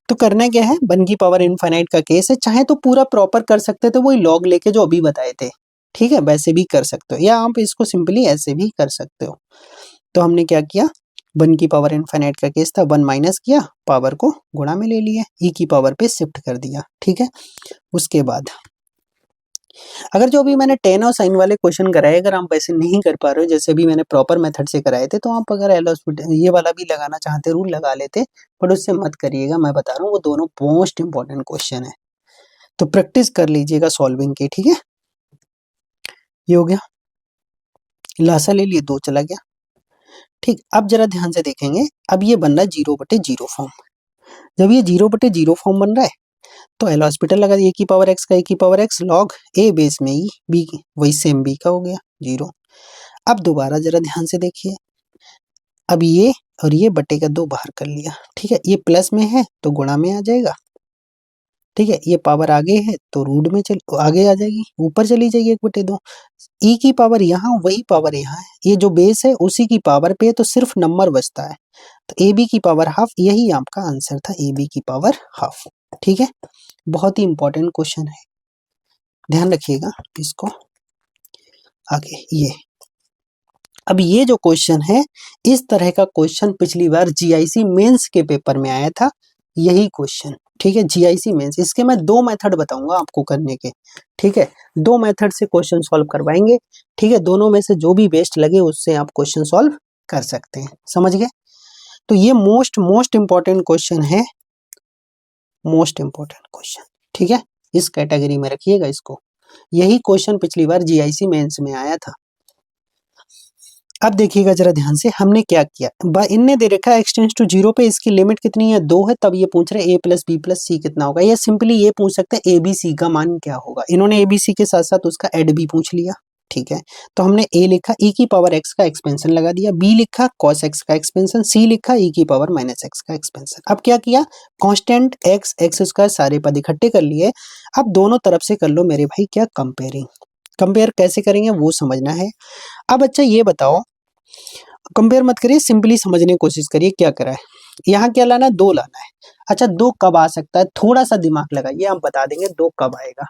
तो करना क्या है, 1 की पावर इनफाइनाइट का केस है, चाहे तो पूरा प्रॉपर कर सकते थे वही लॉग लेके जो अभी बताए थे, ठीक है, वैसे भी कर सकते हो या आप इसको सिंपली ऐसे भी कर सकते हो। तो हमने क्या किया, 1 की पावर इनफाइनाइट का केस था, 1 माइनस किया, पावर को गुणा में ले लिया, e की पावर पे शिफ्ट कर दिया, ठीक है। उसके बाद अगर जो अभी मैंने टेन और साइन वाले क्वेश्चन कराए अगर आप वैसे नहीं कर पा रहे हो जैसे भी मैंने प्रॉपर मेथड से कराए थे, तो आप अगर एल हॉस्पिटल ये वाला भी लगाना चाहते रूल लगा लेते, बट उससे मत करिएगा, मैं बता रहा हूँ वो दोनों मोस्ट इंपॉर्टेंट क्वेश्चन है, तो प्रैक्टिस कर लीजिएगा सॉल्विंग की, ठीक है। ये हो गया, लासा ले लिए, 2 चला गया, ठीक। अब जरा ध्यान से देखेंगे, अब ये बन रहा है 0/0 फॉर्म। जब ये 0/0 फॉर्म बन रहा है तो एल हॉस्पिटल लगा दिया, ए की पावर एक्स का, ए की पावर एक्स लॉग ए बेस में ई, बी वही सेम बी का हो गया 0। अब दोबारा जरा ध्यान से देखिए, अब ये और ये बटे का 2 बाहर कर लिया, ठीक है, ये प्लस में है तो गुणा में आ जाएगा, ठीक है, ये पावर आगे है तो रूट में चल आगे आ जाएगी, ऊपर चली जाएगी 1/2। ई की पावर यहाँ वही पावर यहाँ है, ये जो बेस है उसी की पावर पे है, तो सिर्फ नंबर बचता है, तो ए बी की पावर हाफ, यही आपका आंसर था, ए बी की पावर हाफ, ठीक है। बहुत ही इंपॉर्टेंट क्वेश्चन है, ध्यान रखिएगा इसको। आगे ये, अब ये जो क्वेश्चन है, इस तरह का क्वेश्चन पिछली बार जीआईसी मेंस के पेपर में आया था, यही क्वेश्चन, ठीक है, जीआईसी मेंस। इसके मैं 2 मेथड बताऊंगा आपको करने के, ठीक है, 2 मेथड से क्वेश्चन सॉल्व करवाएंगे, ठीक है, दोनों में से जो भी बेस्ट लगे उससे आप क्वेश्चन सॉल्व कर सकते हैं, समझ गए। तो ये मोस्ट इंपॉर्टेंट क्वेश्चन है, मोस्ट इंपॉर्टेंट क्वेश्चन, ठीक है, इस कैटेगरी में रखिएगा इसको। यही क्वेश्चन पिछली बार जीआईसी मेंस में आया था। अब देखिएगा जरा ध्यान से, हमने क्या किया, इनने दे रखा है x टेंड्स टू 0 पे इसकी लिमिट कितनी है 2 है, तब ये पूछ रहे a प्लस बी प्लस सी कितना होगा, या सिंपली ये पूछ सकते हैं ए बी सी का मान क्या होगा, इन्होंने ए बी सी के साथ साथ उसका एड भी पूछ लिया, ठीक है। तो हमने a लिखा e की पावर x का एक्सपेंशन लगा दिया, b लिखा cos x का एक्सपेंशन, c लिखा e की पावर माइनस x का एक्सपेंशन। अब क्या किया, कांस्टेंट x x स्क्वायर सारे पद इकट्ठे कर लिए, अब दोनों तरफ से कर लो मेरे भाई क्या, कंपेयरिंग। कंपेयर कैसे करेंगे वो समझना है। अब अच्छा ये बताओ, कंपेयर मत करिए, सिंपली समझने की कोशिश करिए क्या करा है, यहाँ क्या लाना है, 2 लाना है। अच्छा 2 कब आ सकता है, थोड़ा सा दिमाग लगाइए, हम बता देंगे 2 कब आएगा।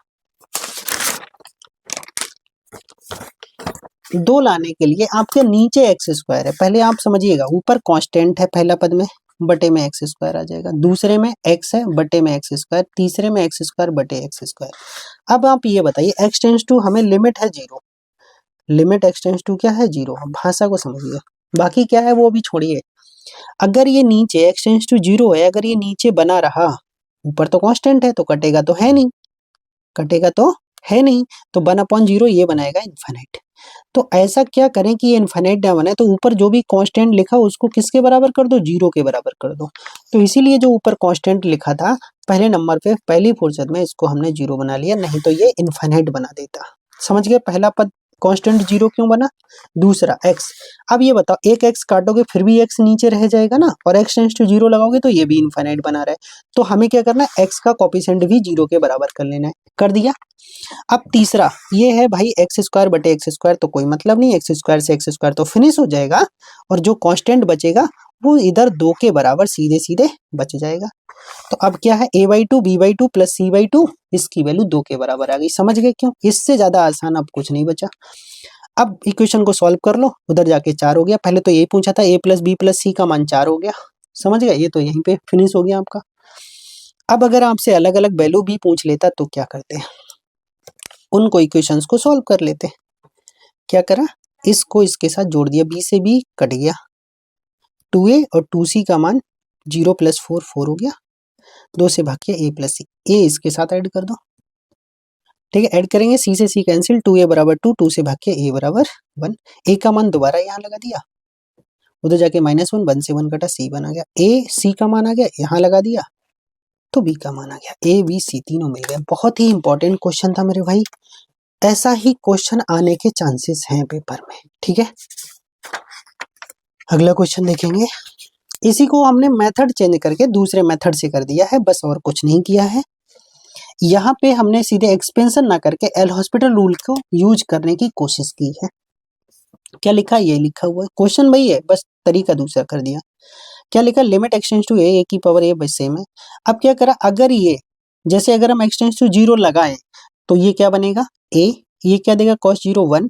2 लाने के लिए आपके नीचे एक्स स्क्वायर है, पहले आप समझिएगा, ऊपर कांस्टेंट है पहला पद में, बटे में एक्स स्क्वायर आ जाएगा, दूसरे में x है बटे में एक्स स्क्वायर, तीसरे में एक्स स्क्वायर बटे एक्स स्क्वायर। अब आप ये बताइए x टेंड्स टू, हमें लिमिट है 0, लिमिट x टेंड्स टू क्या है 0, भाषा को समझिए, बाकी क्या है वो भी छोड़िए। अगर ये नीचे x टेंड्स टू 0 है, अगर ये नीचे बना रहा, ऊपर तो कांस्टेंट है तो कटेगा तो है नहीं, कटेगा तो है नहीं, तो 1/0 ये बनाएगा इनफाइनाइट। तो ऐसा क्या करें कि ये इनफाइनाइट ना बने, तो ऊपर जो भी कांस्टेंट लिखा उसको किसके बराबर कर दो, जीरो के बराबर कर दो। तो इसीलिए जो ऊपर कांस्टेंट लिखा था पहले नंबर पे पहली फुर्सत में इसको हमने जीरो बना लिया, नहीं तो ये इनफाइनाइट बना देता। समझ गए पहला पद कांस्टेंट जीरो क्यों बना। दूसरा एक्स, अब ये बताओ एक एक्स काटोगे फिर भी एक्स नीचे रह जाएगा ना, और एक्स टेंड्स टू जीरो लगाओगे तो ये भी इनफाइनाइट बना रहा है। तो हमें क्या करना है, एक्स का कोफिशिएंट भी जीरो के बराबर कर लेना है, कर दिया। अब तीसरा ये है भाई एक्स स्क्वायर बटे एक्स स्क्वायर, तो कोई मतलब नहीं, एक्स स्क्वायर से एक्स स्क्वायर तो फिनिश हो जाएगा, और जो कांस्टेंट बचेगा वो इधर दो के बराबर सीधे सीधे बच जाएगा। तो अब क्या है, a by two B by two plus C by two, इसकी वैल्यू दो के बराबर आ गई। समझ गए क्यों, इससे ज्यादा आसान अब कुछ नहीं बचा। अब इक्वेशन को सॉल्व कर लो, उधर जाके 4 हो गया, पहले तो ये पूछा था a प्लस बी प्लस सी का मान 4 हो गया। समझ गए, ये तो यहीं पे फिनिश हो गया आपका। अब अगर आपसे अलग अलग वैल्यू भी पूछ लेता तो क्या करते हैं, उनको इक्वेशंस को सॉल्व कर लेते। क्या करा, इसको इसके साथ जोड़ दिया, b से b कट गया, 2a और 2c का मान 0 प्लस 4 4 हो गया, 2 से भाग के a प्लस सी, a इसके साथ ऐड कर दो। ठीक है, ऐड करेंगे, c से c कैंसिल, 2a बराबर 2, 2 से भाग के a बराबर 1, a का मान दोबारा यहाँ लगा दिया, उधर जाके -1, 1 से 1 कटा, c बन आ गया, a c का मान आ गया, यहाँ लगा दिया तो b का मान आ गया, a b c तीनों मिल गए। बहुत ही इंपॉर्टेंट क्वेश्चन था मेरे भाई, ऐसा ही क्वेश्चन आने के चांसेस हैं पेपर में। ठीक है, अगला क्वेश्चन देखेंगे। इसी को हमने मेथड चेंज करके दूसरे मेथड से कर दिया है, बस और कुछ नहीं किया है। यहाँ पे हमने सीधे एक्सपेंशन ना करके एल हॉस्पिटल रूल को यूज करने की कोशिश की है। क्या लिखा, ये लिखा हुआ है, क्वेश्चन वही है, बस तरीका दूसरा कर दिया। क्या लिखा, लिमिट एक्सटेंड्स टू ए की पावर ए बस सेम है। अब क्या करा, अगर ये जैसे अगर हम एक्सटेंड्स टू जीरो लगाएं तो ये क्या बनेगा, ए, ये क्या देगा, कॉस जीरो 1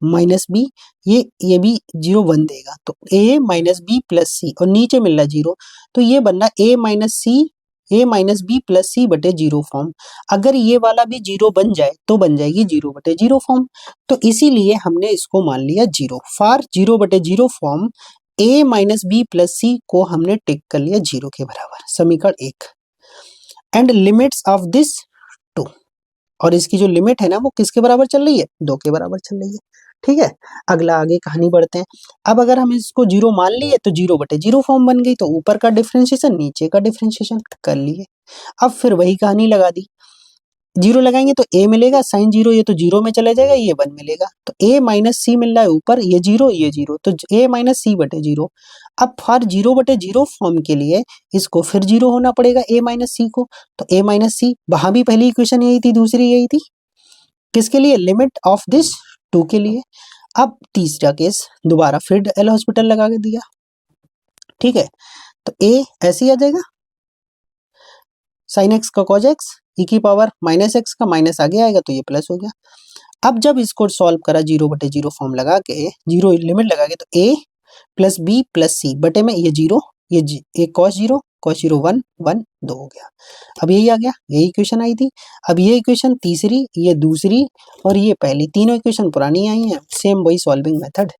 माइनस बी, ये भी 0 1 देगा, तो a माइनस बी प्लस सी, और नीचे मिल रहा जीरो, तो ये बनना a माइनस बी प्लस सी बटे जीरो फॉर्म। अगर ये वाला भी जीरो बन जाए तो बन जाएगी 0 बटे जीरो फॉर्म, तो इसीलिए हमने इसको मान लिया जीरो। फॉर 0 बटे zero form a minus B plus C को हमने टिक कर लिया जीरो के बराबर, समीकरण 1। एंड लिमिट्स ऑफ दिस 2, और इसकी जो लिमिट है ना वो किसके बराबर चल रही है, 2 के बराबर चल रही है। ठीक है, अगला आगे कहानी बढ़ते हैं। अब अगर हम इसको जीरो मान लिए तो 0 बटे जीरो फॉर्म बन गई, तो ऊपर का डिफरेंशिएशन नीचे का डिफरेंशिएशन कर लिए। अब फिर वही कहानी लगा दी, जीरो लगाएंगे तो a मिलेगा, साइन जीरो ये तो जीरो में चला जाएगा, ये 1 मिलेगा, तो a माइनस सी मिल रहा है ऊपर, ये जीरो, तो a माइनस सी बटे जीरो। अब फॉर 0 बटे जीरो फॉर्म के लिए इसको फिर जीरो होना पड़ेगा a माइनस सी को, तो a माइनस सी, वहां भी पहली इक्वेशन यही थी, दूसरी यही थी, किसके लिए, लिमिट ऑफ दिस 2 के लिए। अब तीसरा केस दोबारा फिर एल हॉस्पिटल लगा के दिया। ठीक है, तो a ऐसे ही आ जाएगा, साइन एक्स का कॉज एक्स, ई की पावर माइनस एक्स का माइनस आगे आएगा तो ये प्लस हो गया। अब जब इसको सॉल्व करा 0 बटे जीरो फॉर्म लगा के, जीरो लिमिट लगा के, तो a प्लस बी प्लस सी बटे में ये जीरो, ये कॉस जीरो 1 1 2 हो गया। अब यही आ गया, यही इक्वेशन आई थी। अब ये इक्वेशन तीसरी, ये दूसरी और ये पहली, तीनों इक्वेशन पुरानी आई हैं, सेम वही सॉल्विंग मेथड,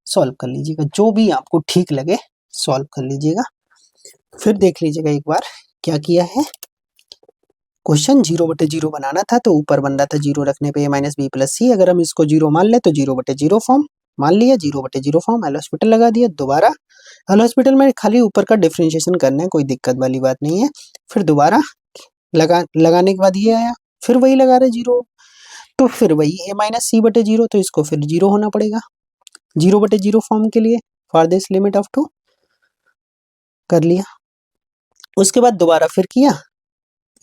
सॉल्व कर लीजिएगा, जो भी आपको ठीक लगे सॉल्व कर लीजिएगा। फिर देख लीजिएगा एक बार क्या किया है। क्वेश्चन 0 बटे जीरो बनाना था, तो ऊपर बन रहा था जीरो रखने पे a माइनस बी प्लस सी, अगर हम इसको जीरो मान ले तो 0 बटे जीरो फॉर्म मान लिया, 0 बटे जीरो फॉर्म एल हॉस्पिटल लगा दिया। दोबारा एल हॉस्पिटल में खाली ऊपर का डिफरेंशिएशन करना है, कोई दिक्कत वाली बात नहीं है। फिर दोबारा लगाने के बाद ये आया, फिर वही लगा रहे जीरो, तो फिर वही a माइनस सी बटे जीरो, तो इसको फिर जीरो होना पड़ेगा 0 बटे जीरो फॉर्म के लिए, फॉर दिस लिमिट ऑफ 2 कर लिया। उसके बाद दोबारा फिर किया,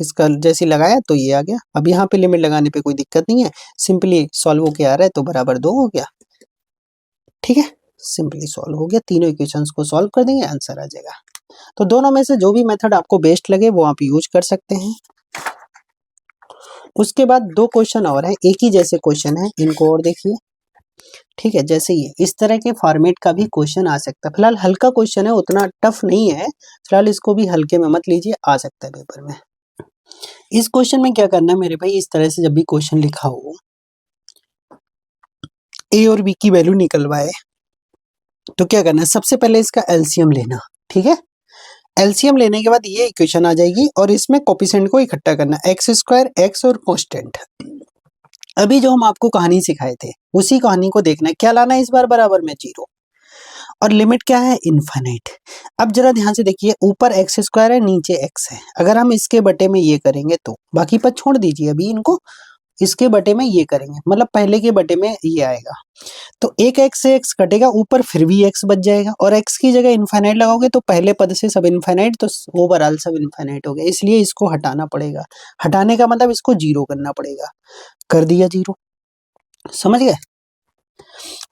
इसका जैसे लगाया तो ये आ गया। अब यहाँ पे लिमिट लगाने पे कोई दिक्कत नहीं है, सिंपली सॉल्व होके आ रहा है तो बराबर 2 हो गया। ठीक है, सिंपली सॉल्व हो गया, तीनों इक्वेशंस को सॉल्व कर देंगे, आंसर आ जाएगा। तो दोनों में से जो भी मेथड आपको बेस्ट लगे वो आप यूज कर सकते हैं। उसके बाद दो क्वेश्चन और है, एक ही जैसे क्वेश्चन है, इनको और देखिए। ठीक है, जैसे ये इस तरह के फॉर्मेट का भी क्वेश्चन आ सकता है। फिलहाल हल्का क्वेश्चन है, उतना टफ नहीं है, फिलहाल इसको भी हल्के में मत लीजिए, आ सकता है पेपर में। इस क्वेश्चन में क्या करना है मेरे भाई, इस तरह से जब भी क्वेश्चन लिखा हो, ए और बी की वैल्यू निकलवाए, तो क्या करना है, सबसे पहले इसका एलसीएम लेना। ठीक है, एलसीएम लेने के बाद ये इक्वेशन आ जाएगी और इसमें कोफिशिएंट को इकट्ठा करना, एक्स स्क्वायर एक्स और कांस्टेंट। अभी जो हम आपको कहानी सिखाए थे उसी कहानी को देखना है, क्या लाना है इस बार बराबर में 0 और लिमिट क्या है इनफाइनाइट। अब जरा ध्यान से देखिए, ऊपर एक्स स्क्वायर है नीचे एक्स है, अगर हम इसके बटे में ये करेंगे तो बाकी पद छोड़ दीजिए अभी इनको, इसके बटे में ये करेंगे मतलब पहले के बटे में ये आएगा, तो एक एक्स से एक्स कटेगा, ऊपर फिर भी एक्स बच जाएगा और एक्स की जगह इनफाइनाइट लगाओगे तो पहले पद से सब इनफाइनाइट, तो ओवरऑल सब इनफाइनाइट हो गया, इसलिए इसको हटाना पड़ेगा। हटाने का मतलब इसको 0 करना पड़ेगा, कर दिया 0, समझ गए।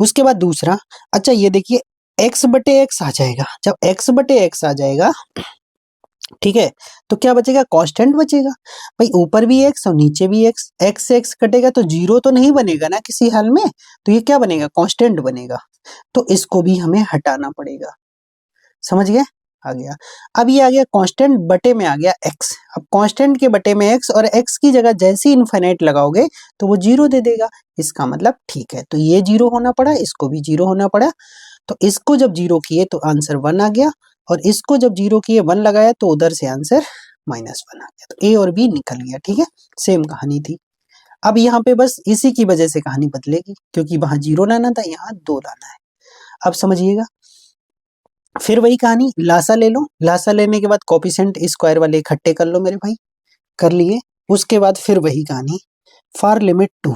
उसके बाद दूसरा, अच्छा ये देखिए x बटे एक्स आ जाएगा, जब x बटे एक्स आ जाएगा ठीक है, तो क्या बचेगा कांस्टेंट बचेगा, भाई ऊपर भी x और नीचे भी x, x से x कटेगा तो 0 तो नहीं बनेगा ना किसी हाल में, तो ये क्या बनेगा कांस्टेंट बनेगा, तो इसको भी हमें हटाना पड़ेगा, समझ गए। आ गया, अब ये आ गया कांस्टेंट बटे में आ गया x, अब कांस्टेंट के बटे में x और x की जगह जैसे इनफाइनाइट लगाओगे तो वो 0 दे देगा, इसका मतलब ठीक है, तो ये 0 होना पड़ा, इसको भी 0 होना पड़ा, तो इसको जब 0 किए तो आंसर 1 आ गया और इसको जब 0 किए 1 लगाया तो उधर से आंसर -1 आ गया, तो ए और बी निकल गया, ठीक है, सेम कहानी थी। अब यहाँ पे बस इसी की वजह से कहानी बदलेगी, क्योंकि वहां 0 लाना था, यहाँ 2 लाना है। अब समझिएगा, फिर वही कहानी, लासा ले लो, लासा लेने के बाद कोफिशिएंट स्क्वायर वाले इकट्ठे कर लो मेरे भाई, कर लिए। उसके बाद फिर वही कहानी, फॉर लिमिट 2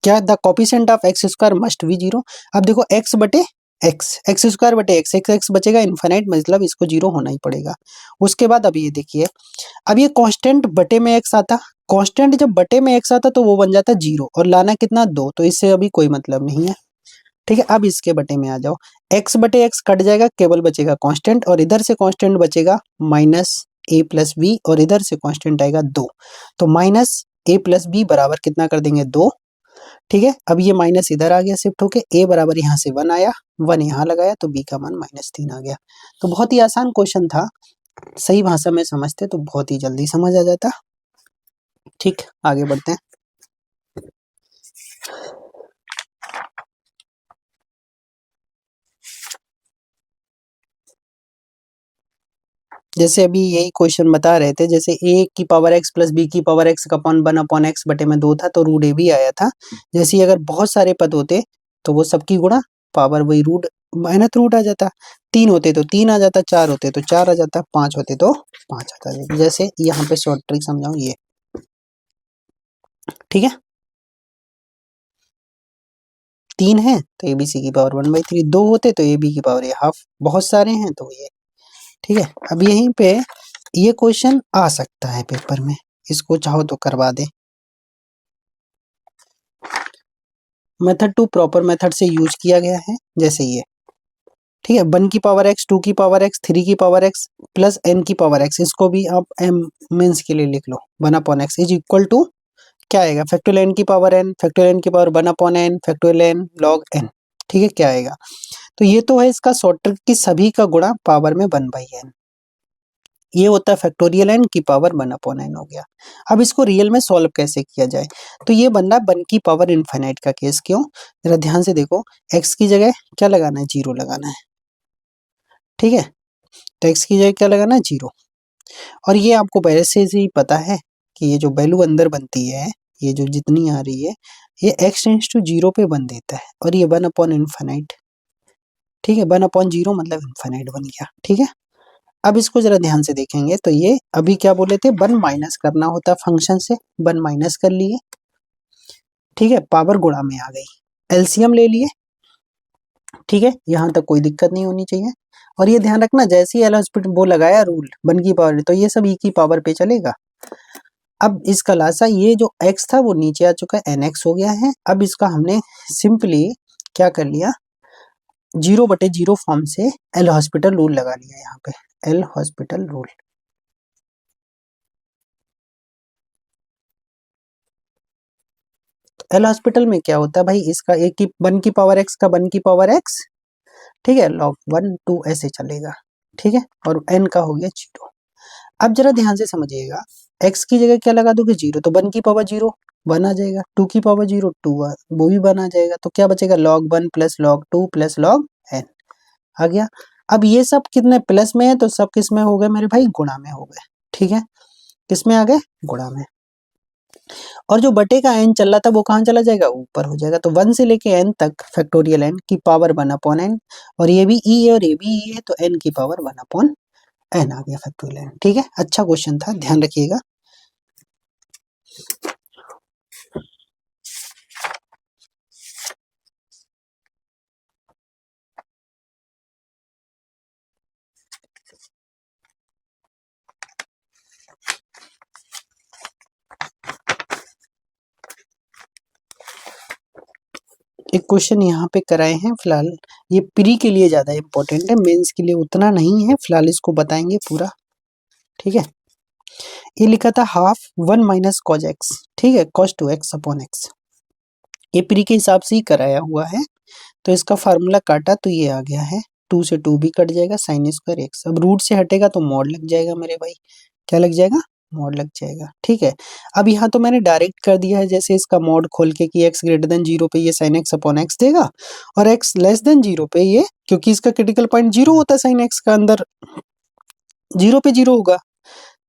क्या the coefficient of x square must be 0। अब देखो x बटे एक्स स्क्वायर बटे एक्स, एक्स बचेगा इनफाइनाइट, मतलब इसको 0 होना ही पड़ेगा। उसके बाद अब ये देखिए, अब ये कांस्टेंट बटे में x आता, कांस्टेंट जब बटे में x आता तो वो बन जाता 0 और लाना कितना 2, तो इससे अभी कोई मतलब नहीं है, ठीक है। अब इसके बटे में आ जाओ, x बटे एक्स कट जाएगा, केवल बचेगा कांस्टेंट और इधर से कांस्टेंट बचेगा -a प्लस बी और इधर से कांस्टेंट आएगा 2, तो -a प्लस बी बराबर कितना कर देंगे 2, ठीक है। अब ये माइनस इधर आ गया शिफ्ट होके, a बराबर यहाँ से 1 आया, 1 यहाँ लगाया तो b का मान -3 आ गया। तो बहुत ही आसान क्वेश्चन था, सही भाषा में समझते तो बहुत ही जल्दी समझ आ जाता। ठीक, आगे बढ़ते हैं। जैसे अभी यही क्वेश्चन बता रहे थे, जैसे a की पावर x प्लस b की पावर x का अपॉन 1 अपॉन x बटे में 2 था तो रूट a भी आया था। जैसे अगर बहुत सारे पद होते तो वो सबकी गुणा पावर वही रूट माइनस रूट आ जाता, 3 होते तो 3 आ जाता, 4 होते तो 4 आ जाता, 5 होते तो 5 आता जाता। जैसे यहाँ पे शॉर्ट ट्रिक समझाऊं ये, ठीक है, 3 है तो ABC की पावर 1/3, 2 होते तो AB की पावर हाफ, बहुत सारे हैं तो ये, ठीक है। अब यहीं पे ये क्वेश्चन आ सकता है पेपर में, इसको चाहो तो करवा दे। मेथड 2 प्रॉपर मेथड से यूज किया गया है, जैसे ये, ठीक है, 1 की पावर x, 2 की पावर x, 3 की पावर x प्लस n की पावर x, इसको भी आप m मीन्स के लिए लिख लो, 1 upon x is equal to क्या आएगा, फैक्टोरियल n की पावर n, फैक्टोरियल n की power 1 upon n, factorial n log n, ठीक है, क्या आएगा। तो ये तो है इसका शॉर्ट ट्रिक की सभी का गुणा पावर में 1/n, ये होता है फैक्टोरियल n की पावर 1 अपॉन n हो गया। अब इसको रियल में सॉल्व कैसे किया जाए, तो ये बन रहा 1 की पावर इनफाइनाइट का केस, क्यों, जरा ध्यान से देखो, x की जगह क्या लगाना है 0 लगाना है, ठीक है, तो x की जगह क्या लगाना है 0, और ये आपको पहले से ही पता है कि ये जो वैल्यू अंदर बनती है, ये जो जितनी आ रही है, ये x टेंड्स टू 0 पे बन देता है और ये 1 अपॉन इनफाइनाइट, ठीक है, 1 अपॉन 0 मतलब इनफाइनाइट बन गया, ठीक है। अब इसको जरा ध्यान से देखेंगे तो ये अभी क्या बोले थे, 1 माइनस करना होता है फंक्शन से, 1 माइनस कर लिए, ठीक है, पावर गुणा में आ गई, एलसीएम ले लिए, ठीक है, यहाँ तक कोई दिक्कत नहीं होनी चाहिए। और ये ध्यान रखना, जैसे ही एल हॉस्पिटल वो लगाया रूल 1 की पावर, तो ये सब ई की पावर पे चलेगा। अब इसका लासा ये जो x था वो नीचे आ चुका है, nx हो गया है। अब इसका हमने सिंपली क्या कर लिया, 0/0 फॉर्म से एल हॉस्पिटल रूल लगा लिया, यहाँ पे L hospital rule, L hospital में क्या होता है भाई, इसका एक की 1 की पावर x का 1 की पावर x, ठीक है, log 1 2 ऐसे चलेगा, ठीक है, और n का हो गया 0। अब जरा ध्यान से समझिएगा, x की जगह क्या लगा दोगे 0, तो 1 की पावर 0 1 आ जाएगा, 2 की पावर 0 2 वो भी 1 आ जाएगा, तो क्या बचेगा log 1 plus log 2 plus log n आ गया। अब ये सब कितने प्लस में है तो सब किस में हो गए मेरे भाई, गुणा में हो गए, ठीक है, किस में आ गए, गुणा में। और जो बटे का n चल रहा था वो कहाँ चला जाएगा, ऊपर हो जाएगा। तो 1 से लेके n तक फैक्टोरियल n की पावर 1/n, और ये भी e है और ये भी e है, तो n की पावर 1/n आ गया फैक्टोरियल n। ठीक है, अच्छा क्वेश्चन था, ध्यान रखिएगा। एक क्वेश्चन यहाँ पे कराए हैं फिलहाल, ये प्री के लिए ज्यादा इंपॉर्टेंट है, मेंस के लिए उतना नहीं है, फिलहाल इसको बताएंगे पूरा। ठीक है, ये लिखा था हाफ 1 माइनस कॉज एक्स, ठीक है, कॉस 2x अपॉन एक्स, ये प्री के हिसाब से ही कराया हुआ है। तो इसका फार्मूला काटा तो ये आ गया है, 2 से 2 भी कट जाएगा, साइन स्क्वायर एक्स। अब रूट से हटेगा तो मॉड लग जाएगा मेरे भाई, क्या लग जाएगा, मॉड लग जाएगा। ठीक है, अब यहाँ तो मैंने डायरेक्ट कर दिया है, जैसे इसका मॉड खोल के कि x ग्रेटर देन 0 पे ये साइन एक्स अपॉन एक्स देगा, और x लेस देन 0 पे ये, क्योंकि इसका क्रिटिकल पॉइंट 0 होता है साइन एक्स का, अंदर 0 पे 0 होगा,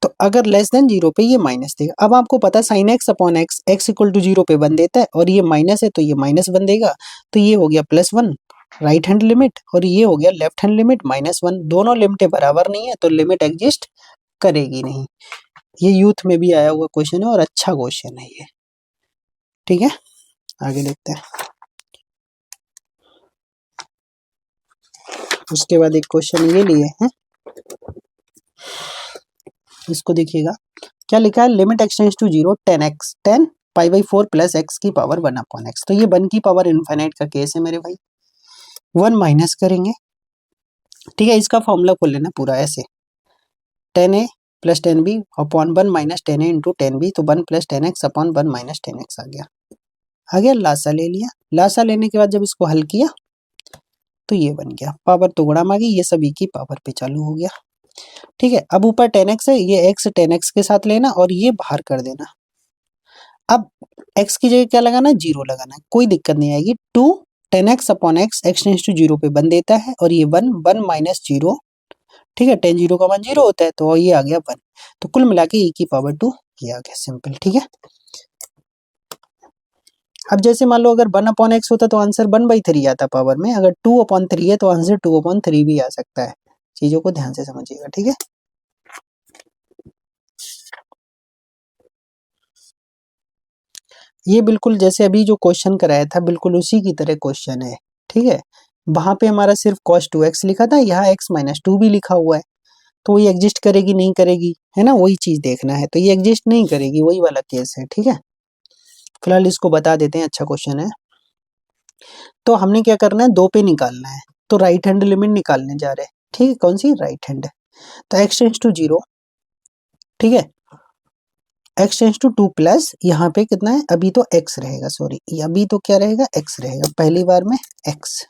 तो अगर लेस देन 0 पे ये माइनस देगा। अब आपको पता है sine X upon X X equal to 0 पे बन देता है, और ये माइनस है तो ये माइनस बन देगा, तो ये हो गया +1 राइट हैंड लिमिट, और ये हो गया लेफ्ट हैंड लिमिट -1। दोनों लिमिटें बराबर नहीं है तो लिमिट एग्जिस्ट करेगी नहीं। ये यूथ में भी आया हुआ क्वेश्चन है और अच्छा क्वेश्चन है ये। ठीक है, आगे देखते हैं। उसके बाद एक क्वेश्चन ये लिए हैं, इसको देखिएगा क्या लिखा है, limit x tends to 0 10x 10 π/4 plus x की पावर 1/x। तो ये 1 की पावर इनफाइनाइट का केस है मेरे भाई, 1 माइनस करेंगे। ठीक है, इसका फॉर्मूला खोल लेना पूरा ऐसे, 10a plus 10b upon 1 minus 10a into 10b, तो 1 plus 10x upon 1 minus 10x आ गया, लासा ले लिया। लासा लेने के बाद जब इसको हल किया तो ये बन गया, पावर तो गुणा में गई, ये सभी की पावर पे चालू हो गया। ठीक है, अब ऊपर 10x है, ये x 10x के साथ लेना और ये बाहर कर देना। अब x की जगह क्या लगाना है, 0 लगाना है, कोई दिक्कत नहीं आएगी। 2 10x upon x x tends to 0 पे बन देता है, और ये 1 माइनस 0, ठीक है, 10 0 का मान 0 होता है, तो ये आ गया 1। तो कुल मिला के e की पावर 2 ये आ गया, सिंपल। ठीक है, अब जैसे मान लो अगर 1 अपॉन एक्स होता तो आंसर 1/3 आता पावर में, अगर 2 अपॉन 3 है तो आंसर 2/3 भी आ सकता है। चीजों को ध्यान से समझिएगा। ठीक है, ये बिल्कुल जैसे अभी जो क्वेश्चन कराया था बिल्कुल उसी की तरह क्वेश्चन है। ठीक है, वहां पे हमारा सिर्फ cos 2x लिखा था, यहाँ x माइनस 2 भी लिखा हुआ है, तो वही एग्जिस्ट करेगी नहीं करेगी, है ना, वही चीज देखना है। तो ये एग्जिस्ट नहीं करेगी, वही वाला केस है। ठीक है, फिलहाल इसको बता देते हैं, अच्छा क्वेश्चन है। तो हमने क्या करना है, 2 पे निकालना है, तो राइट हैंड लिमिट निकालने जा रहे हैं। ठीक है, कौन सी, राइट हैंड। तो x टेंस टू 0, ठीक है, x टेंस टू 2 प्लस यहाँ पे कितना है, अभी तो x रहेगा, सॉरी अभी तो क्या रहेगा, x रहेगा, पहली बार में x।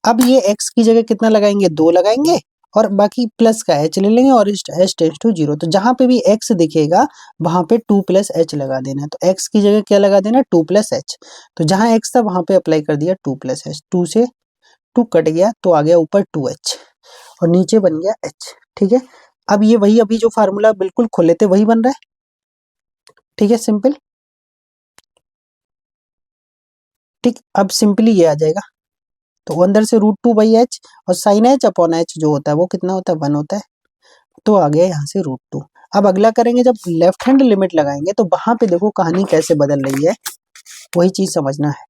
अब ये x की जगह कितना लगाएंगे, 2 लगाएंगे, और बाकी प्लस का h ले लेंगे, और h टेंस टू 0, तो जहां पे भी x दिखेगा वहां पे 2 प्लस h लगा देना है। तो x की जगह क्या लगा देना, 2 प्लस h, तो जहां x था वहां पे अप्लाई कर दिया 2 प्लस h, 2 से 2 कट गया तो आ गया ऊपर 2h, और नीचे बन गया h। ठीक है, अब ये वही अभी जो फार्मूला बिल्कुल खोले थे वही बन रहा है। ठीक है, सिंपल। ठीक, अब सिंपली ये आ जाएगा, तो अंदर से √2/h, और साइन h अपॉन h जो होता है वो कितना होता है, 1 होता है, तो आ गया यहाँ से √2। अब अगला करेंगे, जब लेफ्ट हैंड लिमिट लगाएंगे तो वहां पे देखो कहानी कैसे बदल रही है, वही चीज समझना है।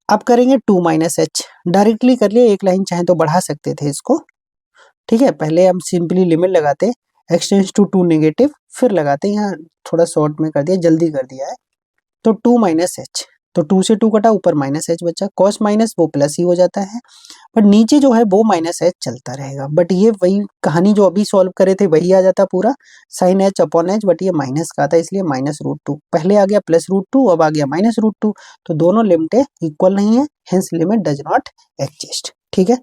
अब करेंगे 2 माइनस h, डायरेक्टली कर लिए, एक लाइन चाहे तो बढ़ा सकते थे इसको। ठीक है, पहले हम सिंपली लिमिट लगाते, x टेंस टू 2 नेगेटिव, फिर लगाते, यहाँ थोड़ा शॉर्ट में कर दिया, जल्दी कर दिया है। तो 2 माइनस एच, तो 2 से 2 कटा, ऊपर माइनस एच बचा, कॉस माइनस वो प्लस ही हो जाता है, बट नीचे जो है वो माइनस एच चलता रहेगा। बट ये वही कहानी जो अभी सॉल्व करे थे वही आ जाता पूरा, sine H upon H, but ये माइनस का था इसलिए -√2, पहले आ गया +√2, अब आ गया -√2, तो दोनों लिमिटें इक्वल नहीं है, hence limit does not exist. ठीक है,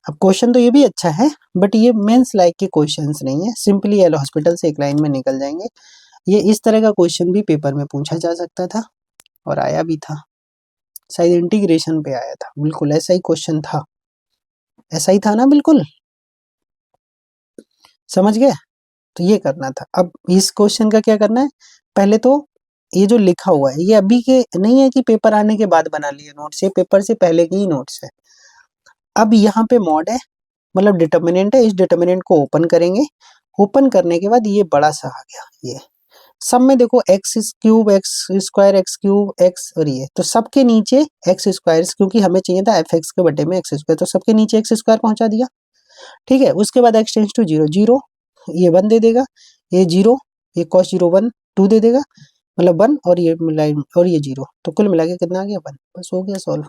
अब क्वेश्चन तो ये भी अच्छा है, बट ये मेंस लाइक के क्वेश्चंस नहीं है, सिंपली एल हॉस्पिटल से एक लाइन में निकल जाएंगे। ये इस तरह का क्वेश्चन भी पेपर में पूछा जा सकता था और आया भी था, शायद इंटीग्रेशन पे आया था, बिल्कुल ऐसा ही क्वेश्चन था, ऐसा ही था ना, बिल्कुल समझ गए। तो ये करना था। अब इस क्वेश्चन का क्या करना है, पहले तो ये जो लिखा हुआ है ये अभी के नहीं है कि पेपर आने के बाद बना लिए नोट्स, ये पेपर से पहले की ही नोट्स है। अब यहाँ पे मॉड है, मतलब डिटर्मिनेंट है, इस डिटर्मिनेंट को ओपन करेंगे। ओपन करने के बाद ये बड़ा सा आ गया, ये सब में देखो x cube, x square, x cube, x, और ये तो सबके नीचे एक्स स्क्वायर, क्योंकि हमें चाहिए था एफ एक्स के बटे में एक्स स्क्वायर, तो सबके नीचे एक्स स्क्वायर पहुंचा दिया। ठीक है, उसके बाद X tends to zero, zero ये वन दे देगा, ये जीरो, ये कॉस जीरो वन टू दे देगा, मतलब वन, और ये और ये जीरो, तो कुल मिला के कितना आ गया, वन। बस हो गया सॉल्व।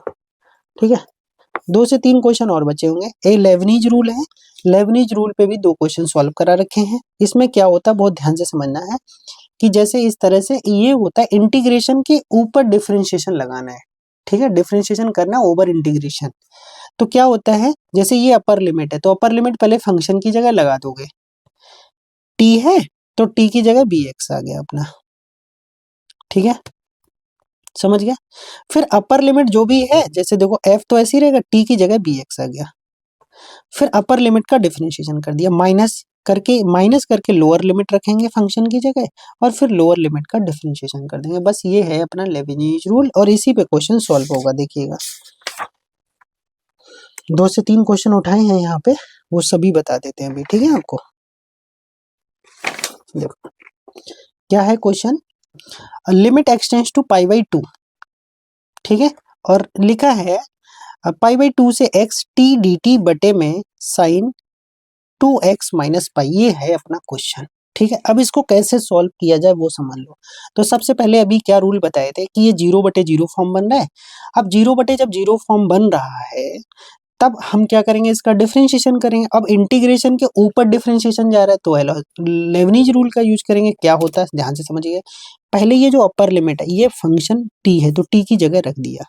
ठीक है, 2 से 3 क्वेश्चन और बचे होंगे। ये लेबनीज रूल है, लेबनीज रूल पे भी 2 क्वेश्चन सॉल्व करा रखे हैं। इसमें क्या होता है बहुत ध्यान से समझना है कि जैसे इस तरह से ये होता है, इंटीग्रेशन के ऊपर डिफरेंशिएशन लगाना है। ठीक है, डिफरेंशिएशन करना ओवर इंटीग्रेशन। तो क्या होता है, जैसे ये अपर लिमिट है तो अपर लिमिट पहले फंक्शन की जगह लगा दोगे, टी है तो टी की जगह बी एक्स आ गया अपना। ठीक है, समझ गया। फिर अपर लिमिट जो भी है, जैसे देखो एफ तो ऐसे ही रहेगा, टी की जगह बी एक्स आ गया। फिर अपर लिमिट का डिफरेंशिएशन कर दिया, माइनस करके लोअर लिमिट रखेंगे फंक्शन की जगह, और फिर लोअर लिमिट का डिफरेंशिएशन कर देंगे। बस ये है अपना लेबनीज रूल, और इसी पे क्वेश्चन सॉल्व होगा। देखिएगा 2 से 3 क्वेश्चन उठाए हैं यहाँ पे, वो सभी बता देते हैं अभी। ठीक है, आपको देखो क्या है question, limit x tends to pi by 2। ठीक है, और लिखा है पाई बाई 2 से एक्स टी डी टी बटे में साइन 2x माइनस पाई, ये है अपना क्वेश्चन। ठीक है, अब इसको कैसे सॉल्व किया जाए वो समझ लो। तो सबसे पहले अभी क्या रूल बताए थे कि ये 0/0 फॉर्म बन रहा है। अब 0 जब 0 फॉर्म बन रहा है तब हम क्या करेंगे, इसका डिफरेंशिएशन करेंगे। अब इंटीग्रेशन के ऊपर डिफरेंशिएशन जा रहा है तो लेबनीज रूल का यूज करेंगे। क्या होता है ध्यान से समझिए, पहले ये जो अपर लिमिट है ये फंक्शन t है तो t की जगह रख दिया,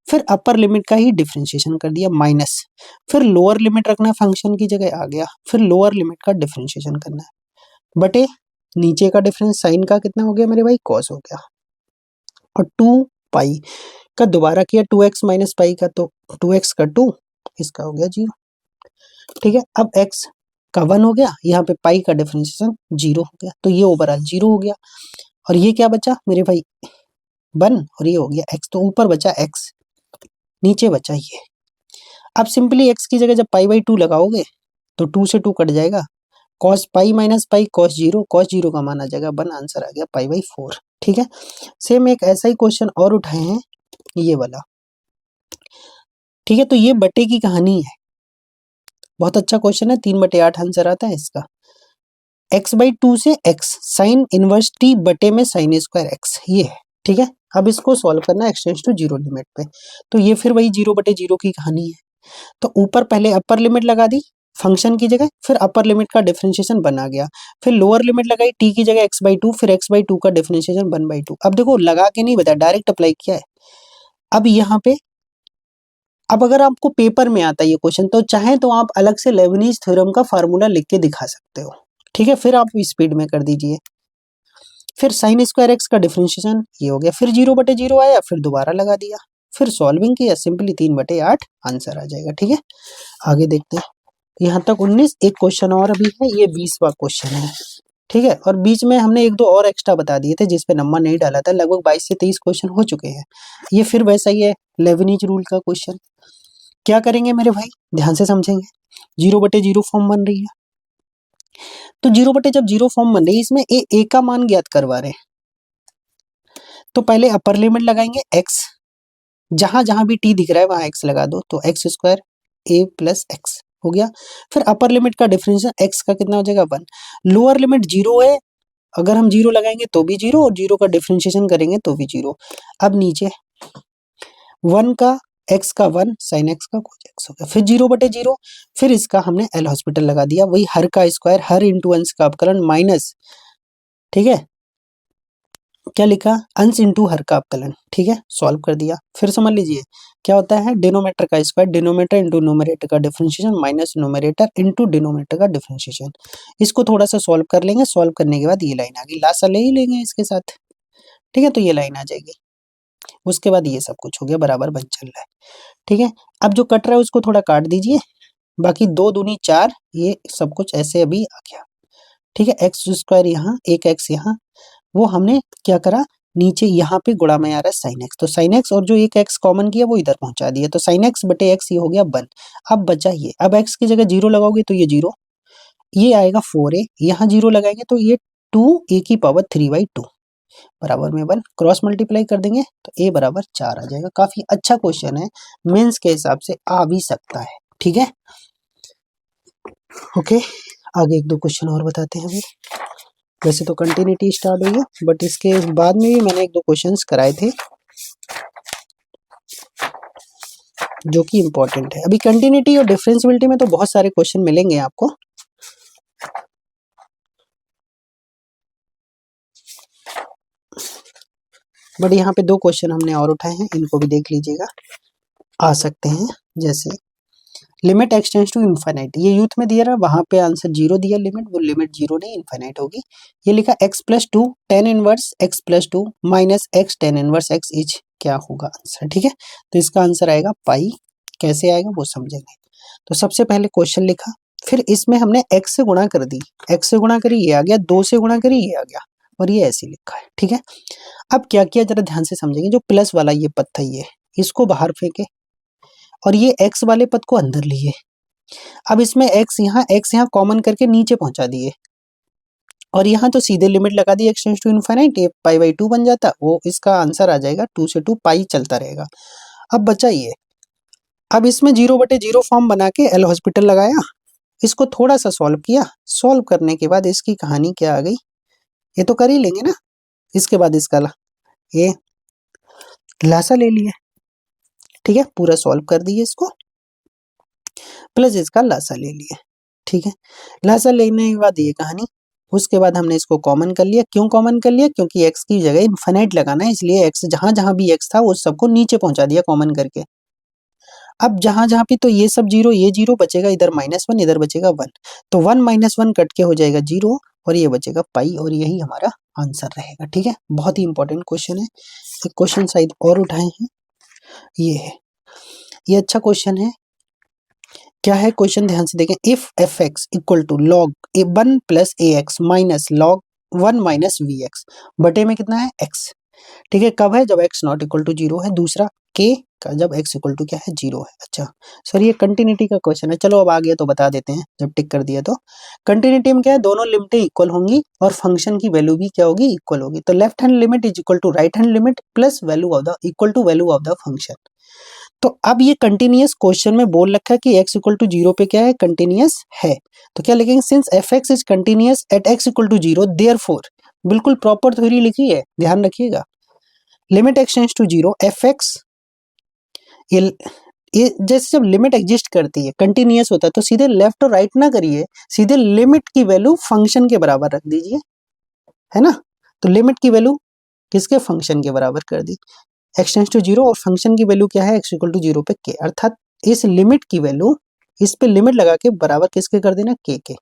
फिर अपर लिमिट का ही डिफरेंशिएशन कर दिया माइनस, फिर लोअर लिमिट रखना है फंक्शन की जगह आ गया, फिर लोअर लिमिट का डिफरेंशिएशन करना है बटे नीचे का डिफरेंस साइन का कितना हो गया मेरे भाई, कॉस हो गया, और 2 पाई का दोबारा किया 2x माइनस पाई का, तो 2x का 2, इसका हो गया 0। ठीक है, अब x का 1 हो गया, यहाँ पे पाई का डिफरेंशिएशन 0 हो गया, तो ये ओवरऑल 0 हो गया। और ये क्या बचा मेरे भाई 1, और ये हो गया x, तो ऊपर बचा x, नीचे बचा ये। अब सिंपली x की जगह जब पाई बाई 2 लगाओगे तो 2 से 2 कट जाएगा, cos pi minus pi cos 0 का मान आ जाएगा 1, आंसर आ गया पाई बाई 4। ठीक है, सेम एक ऐसा ही क्वेश्चन और उठाए हैं, ये वाला। ठीक है, तो ये बटे की कहानी है, बहुत अच्छा क्वेश्चन है, 3/8 आंसर आता है इसका। x/2 से x साइन इनवर्स t बटे में साइन स्क्वायर x, ये है। ठीक है, अब इसको सॉल्व करना एक्सटेंड्स टू 0 लिमिट पे, तो ये फिर वही 0/0 की कहानी है। तो ऊपर पहले अपर लिमिट लगा दी फंक्शन की जगह, फिर अपर लिमिट का डिफरेंशिएशन बना गया, फिर लोअर लिमिट लगाई t की जगह x/2, फिर x/2 का डिफरेंशिएशन 1/2। अब देखो लगा के नहीं बताया, डायरेक्ट अप्लाई किया है। अब यहाँ पे अब अगर आपको पेपर में आता है ये क्वेश्चन तो चाहे तो आप अलग से लेबनीज थ्योरम का फार्मूला लिख के दिखा सकते हो। ठीक है, फिर आप स्पीड में कर दीजिए। फिर साइन स्क्वायर एक्स का डिफरेंशिएशन ये हो गया, फिर 0/0 आया, फिर दोबारा लगा दिया, फिर सॉल्विंग किया, सिंपली 3/8 आंसर आ जाएगा। ठीक है, आगे देखते हैं। यहाँ तक 19, एक क्वेश्चन और अभी है, ये 20वां क्वेश्चन है। ठीक है, और बीच में हमने 1-2 और एक्स्ट्रा बता दिए थे जिसपे नंबर नहीं डाला था, लगभग 22 से 23 क्वेश्चन हो चुके हैं। ये फिर वैसा ही है, लेबनीज रूल का क्वेश्चन। क्या करेंगे मेरे भाई, ध्यान से समझेंगे। 0/0 फॉर्म बन रही है, तो 0/0 फॉर्म बन रही है, इसमें ए का मान ज्ञात करवा रहे हैं। तो पहले अपर लिमिट लगाएंगे x, जहां जहां भी t दिख रहा है वहां x लगा दो, तो x square a plus x हो गया। फिर अपर लिमिट का डिफरेंशियल x का कितना हो जाएगा 1, लोअर लिमिट 0 है, अगर हम 0 लगाएंगे तो भी 0, और 0 का डिफरेंशिएशन करेंगे तो भी 0। अब नीचे 1 का x का 1 साइन x का cos x हो गया, फिर 0/0, फिर इसका हमने एल हॉस्पिटल लगा दिया, वही हर का स्क्वायर, हर इंटू अंश का अपकलन माइनस, ठीक है, क्या लिखा, अंश इंटू हर का अपकलन। ठीक है, सॉल्व कर दिया। फिर समझ लीजिए क्या होता है, डिनोमिनेटर का स्क्वायर, डिनोमिनेटर इंटू न्यूमरेटर का differentiation minus numerator into denominator का डिफरेंशिएशन। इसको थोड़ा सा सॉल्व कर लेंगे, सॉल्व करने के बाद ये लाइन आ गई, लासा ले ही लेंगे इसके साथ। ठीक है, तो ये लाइन आ जाएगी, उसके बाद ये सब कुछ हो गया, बराबर बन चल रहा है। ठीक है, अब जो कट रहा है उसको थोड़ा काट दीजिए, बाकी 2 दूनी 4, ये सब कुछ ऐसे अभी आ गया। ठीक है, एक्स स्क्वायर यहाँ, एक एक्स यहाँ, वो हमने क्या करा, नीचे यहाँ पे गुणा में आ रहा है साइन एक्स, तो साइन एक्स और जो एक एक्स कॉमन किया वो इधर पहुंचा दिया, तो साइन एक्स बटे एक्स ये हो गया 1। अब बचा ये, अब एक्स की जगह 0 लगाओगे तो ये 0, ये आएगा 4a, यहाँ 0 लगाएंगे तो ये 2a की पावर 3/2 बराबर में 1, क्रॉस मल्टीप्लाई कर देंगे तो a बराबर 4 आ जाएगा। काफी अच्छा क्वेश्चन है, मेंस के हिसाब से आ भी सकता है। ठीक है, ओके, आगे एक दो क्वेश्चन और बताते हैं अभी। वैसे तो कंटिन्यूटी स्टार्ट हुई है, बट इसके बाद में भी मैंने एक दो क्वेश्चंस कराए थे जो कि इंपॉर्टेंट है। अभी कंटिन्यूटी और डिफरेंशियबिलिटी में तो बहुत सारे क्वेश्चन मिलेंगे आपको, बट यहाँ पे दो क्वेश्चन हमने और उठाए हैं, इनको भी देख लीजिएगा, आ सकते हैं। जैसे लिमिट एक्सटेंड्स टू इनफाइनाइट, ये यूथ में दिया रहा, वहां पे आंसर 0 दिया लिमिट, वो लिमिट 0 नहीं इनफाइनाइट होगी। ये लिखा x+2 tan inverse x+2 minus x tan inverse x is क्या होगा आंसर। ठीक है, तो इसका आंसर आएगा पाई। कैसे आएगा वो समझेंगे। तो सबसे पहले क्वेश्चन लिखा, फिर इसमें हमने x से गुणा कर दी, x से गुणा करी ये आ गया, 2 से गुणा करी ये आ गया, और ये ऐसे लिखा है। ठीक है, अब क्या किया जरा ध्यान से समझेंगे, जो प्लस वाला ये पद था ये, इसको बाहर फेंके और ये x वाले पद को अंदर लिए। अब इसमें x यहाँ कॉमन करके नीचे पहुंचा दिए, और यहाँ तो सीधे लिमिट लगा दी x टेंड्स टू इनफाइनाइट, ये पाई/2 बन जाता, वो इसका आंसर आ जाएगा 2 से 2 पाई चलता रहेगा। अब बचा ये, अब इसमें 0/0 फॉर्म बना के एल हॉस्पिटल लगाया, इसको थोड़ा सा सॉल्व किया, सॉल्व करने के बाद इसकी कहानी क्या आ गई, ये तो कर ही लेंगे ना, इसके बाद इसका ये लासा ले लिया। ठीक है, पूरा सॉल्व कर दिए इसको, प्लस इसका लासा ले लिया। ठीक है, लासा लेने के बाद ये कहानी, उसके बाद हमने इसको कॉमन कर लिया। क्यों कॉमन कर लिया, क्योंकि x की जगह इनफाइनाइट लगाना है, इसलिए x जहां जहां भी x था वो सबको नीचे पहुंचा दिया कॉमन करके। अब जहां जहां पे तो ये सब 0, ये 0 बचेगा, इधर -1, इधर बचेगा 1, तो 1 - 1 कट के हो जाएगा 0, और ये बचेगा पाई, और यही हमारा आंसर रहेगा। ठीक है, बहुत ही इंपॉर्टेंट क्वेश्चन है। एक क्वेश्चन शायद और उठाए हैं, ये है, ये अच्छा क्वेश्चन है। क्या है क्वेश्चन, ध्यान से देखें, if fx equal to log 1 plus ax minus log 1 minus vx, बटे में कितना है x। ठीक है, कब है, जब x नॉट इक्वल टू 0 है। दूसरा k का, जब x इक्वल टू क्या है, 0 है। अच्छा सर, ये कंटिन्यूटी का क्वेश्चन है, चलो अब आ गया तो बता देते हैं, जब टिक कर दिया तो। कंटिन्यूटी में क्या है, दोनों लिमिटें इक्वल होंगी और फंक्शन की वैल्यू भी क्या होगी, इक्वल होगी। तो left hand limit is equal to right hand limit plus value of the, equal to value of the function. तो अब ये कंटिन्यूअस क्वेश्चन में बोल रखा है कि x इक्वल टू 0 पे क्या है, कंटिन्यूअस है। तो क्या लिखेंगे, since fx is continuous at x equal to 0 therefore, बिल्कुल प्रॉपर थ्योरी लिखी है, ध्यान रखिएगा। Limit x tends to 0 fx, ये जैसे जब लिमिट एग्जिस्ट करती है, कंटिन्यूअस होता है, तो सीधे लेफ्ट और राइट ना करिए, सीधे लिमिट की वैल्यू फंक्शन के बराबर रख दीजिए, है ना। तो लिमिट की वैल्यू किसके, फंक्शन के बराबर कर दी, x टेंड्स टू 0, और फंक्शन की वैल्यू क्या है, x इक्वल टू 0 पे k, अर्थात इस लिमिट की वैल्यू, इस पे लिमिट लगा के बराबर किसके कर देना, k के।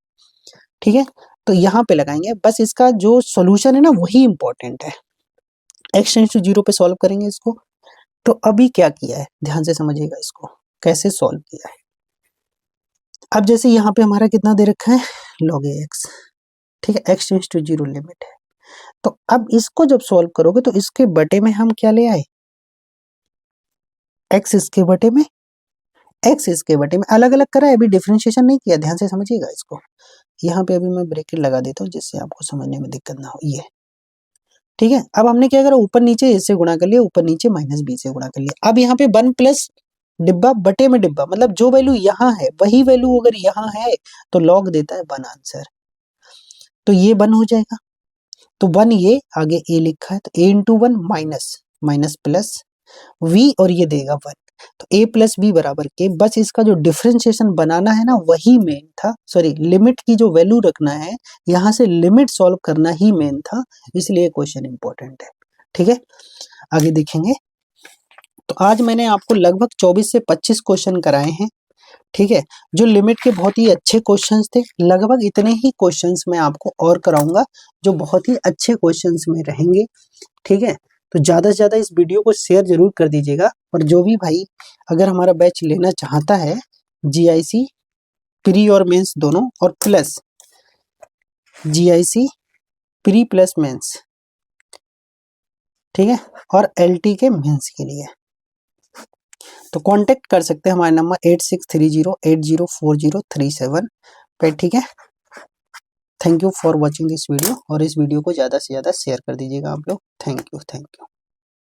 ठीक है, तो यहाँ पे लगाएंगे, बस इसका जो सॉल्यूशन है ना वही इंपॉर्टेंट है। x टेंड्स टू 0 पे सॉल्व करेंगे इसको। तो अभी क्या किया है, ध्यान से समझिएगा इसको, कैसे सॉल्व किया है। अब जैसे यहाँ पे हमारा कितना दे रखा है, log ax, ठीक है, x टेंड्स टू 0 लिमिट है। तो अब इसको जब सॉल्व करोगे तो इसके बटे में हम क्या ले आए, x इसके बटे में, x इसके बटे में, अलग अलग करा है, अभी डिफरेंशिएशन नहीं किया, ध्यान से समझिएगा इसको। यहाँ पे अभी मैं ब्रैकेट लगा देता हूँ जिससे आपको समझने में दिक्कत ना हो, ये ठीक है। अब हमने क्या करा, ऊपर नीचे इससे गुणा कर लिया, ऊपर नीचे -b से गुणा कर लिया। अब यहाँ पे 1 प्लस डिब्बा बटे में डिब्बा, मतलब जो वैल्यू यहाँ है वही वैल्यू अगर यहाँ है तो लॉग देता है 1 आंसर, तो ये 1 हो जाएगा। तो 1 ये आगे a लिखा है, तो a into 1 minus minus plus v, और ये देगा 1, तो a प्लस बी बराबर के। बस इसका जो डिफरेंशिएशन बनाना है ना वही मेन था, सॉरी लिमिट की जो वैल्यू रखना है, यहाँ से लिमिट सॉल्व करना ही मेन था, इसलिए क्वेश्चन इंपॉर्टेंट है। ठीक है, आगे देखेंगे। तो आज मैंने आपको लगभग 24 से 25 क्वेश्चन कराए हैं। ठीक है, जो लिमिट के बहुत ही अच्छे क्वेश्चंस थे, लगभग इतने ही क्वेश्चंस मैं आपको और कराऊंगा जो बहुत ही अच्छे क्वेश्चंस में रहेंगे। ठीक है, तो ज़्यादा से ज़्यादा इस वीडियो को शेयर जरूर कर दीजिएगा, और जो भी भाई अगर हमारा बैच लेना चाहता है, GIC प्री और मेंस दोनों, और plus GIC pre plus mains, ठीक है, और LT के मेंस के लिए। तो कांटेक्ट कर सकते हैं हमारे नंबर 8630804037 पे, ठीक है। Thank you for watching this video, और इस वीडियो को ज़्यादा से ज़्यादा शेयर कर दीजिएगा आप लोग। Thank you.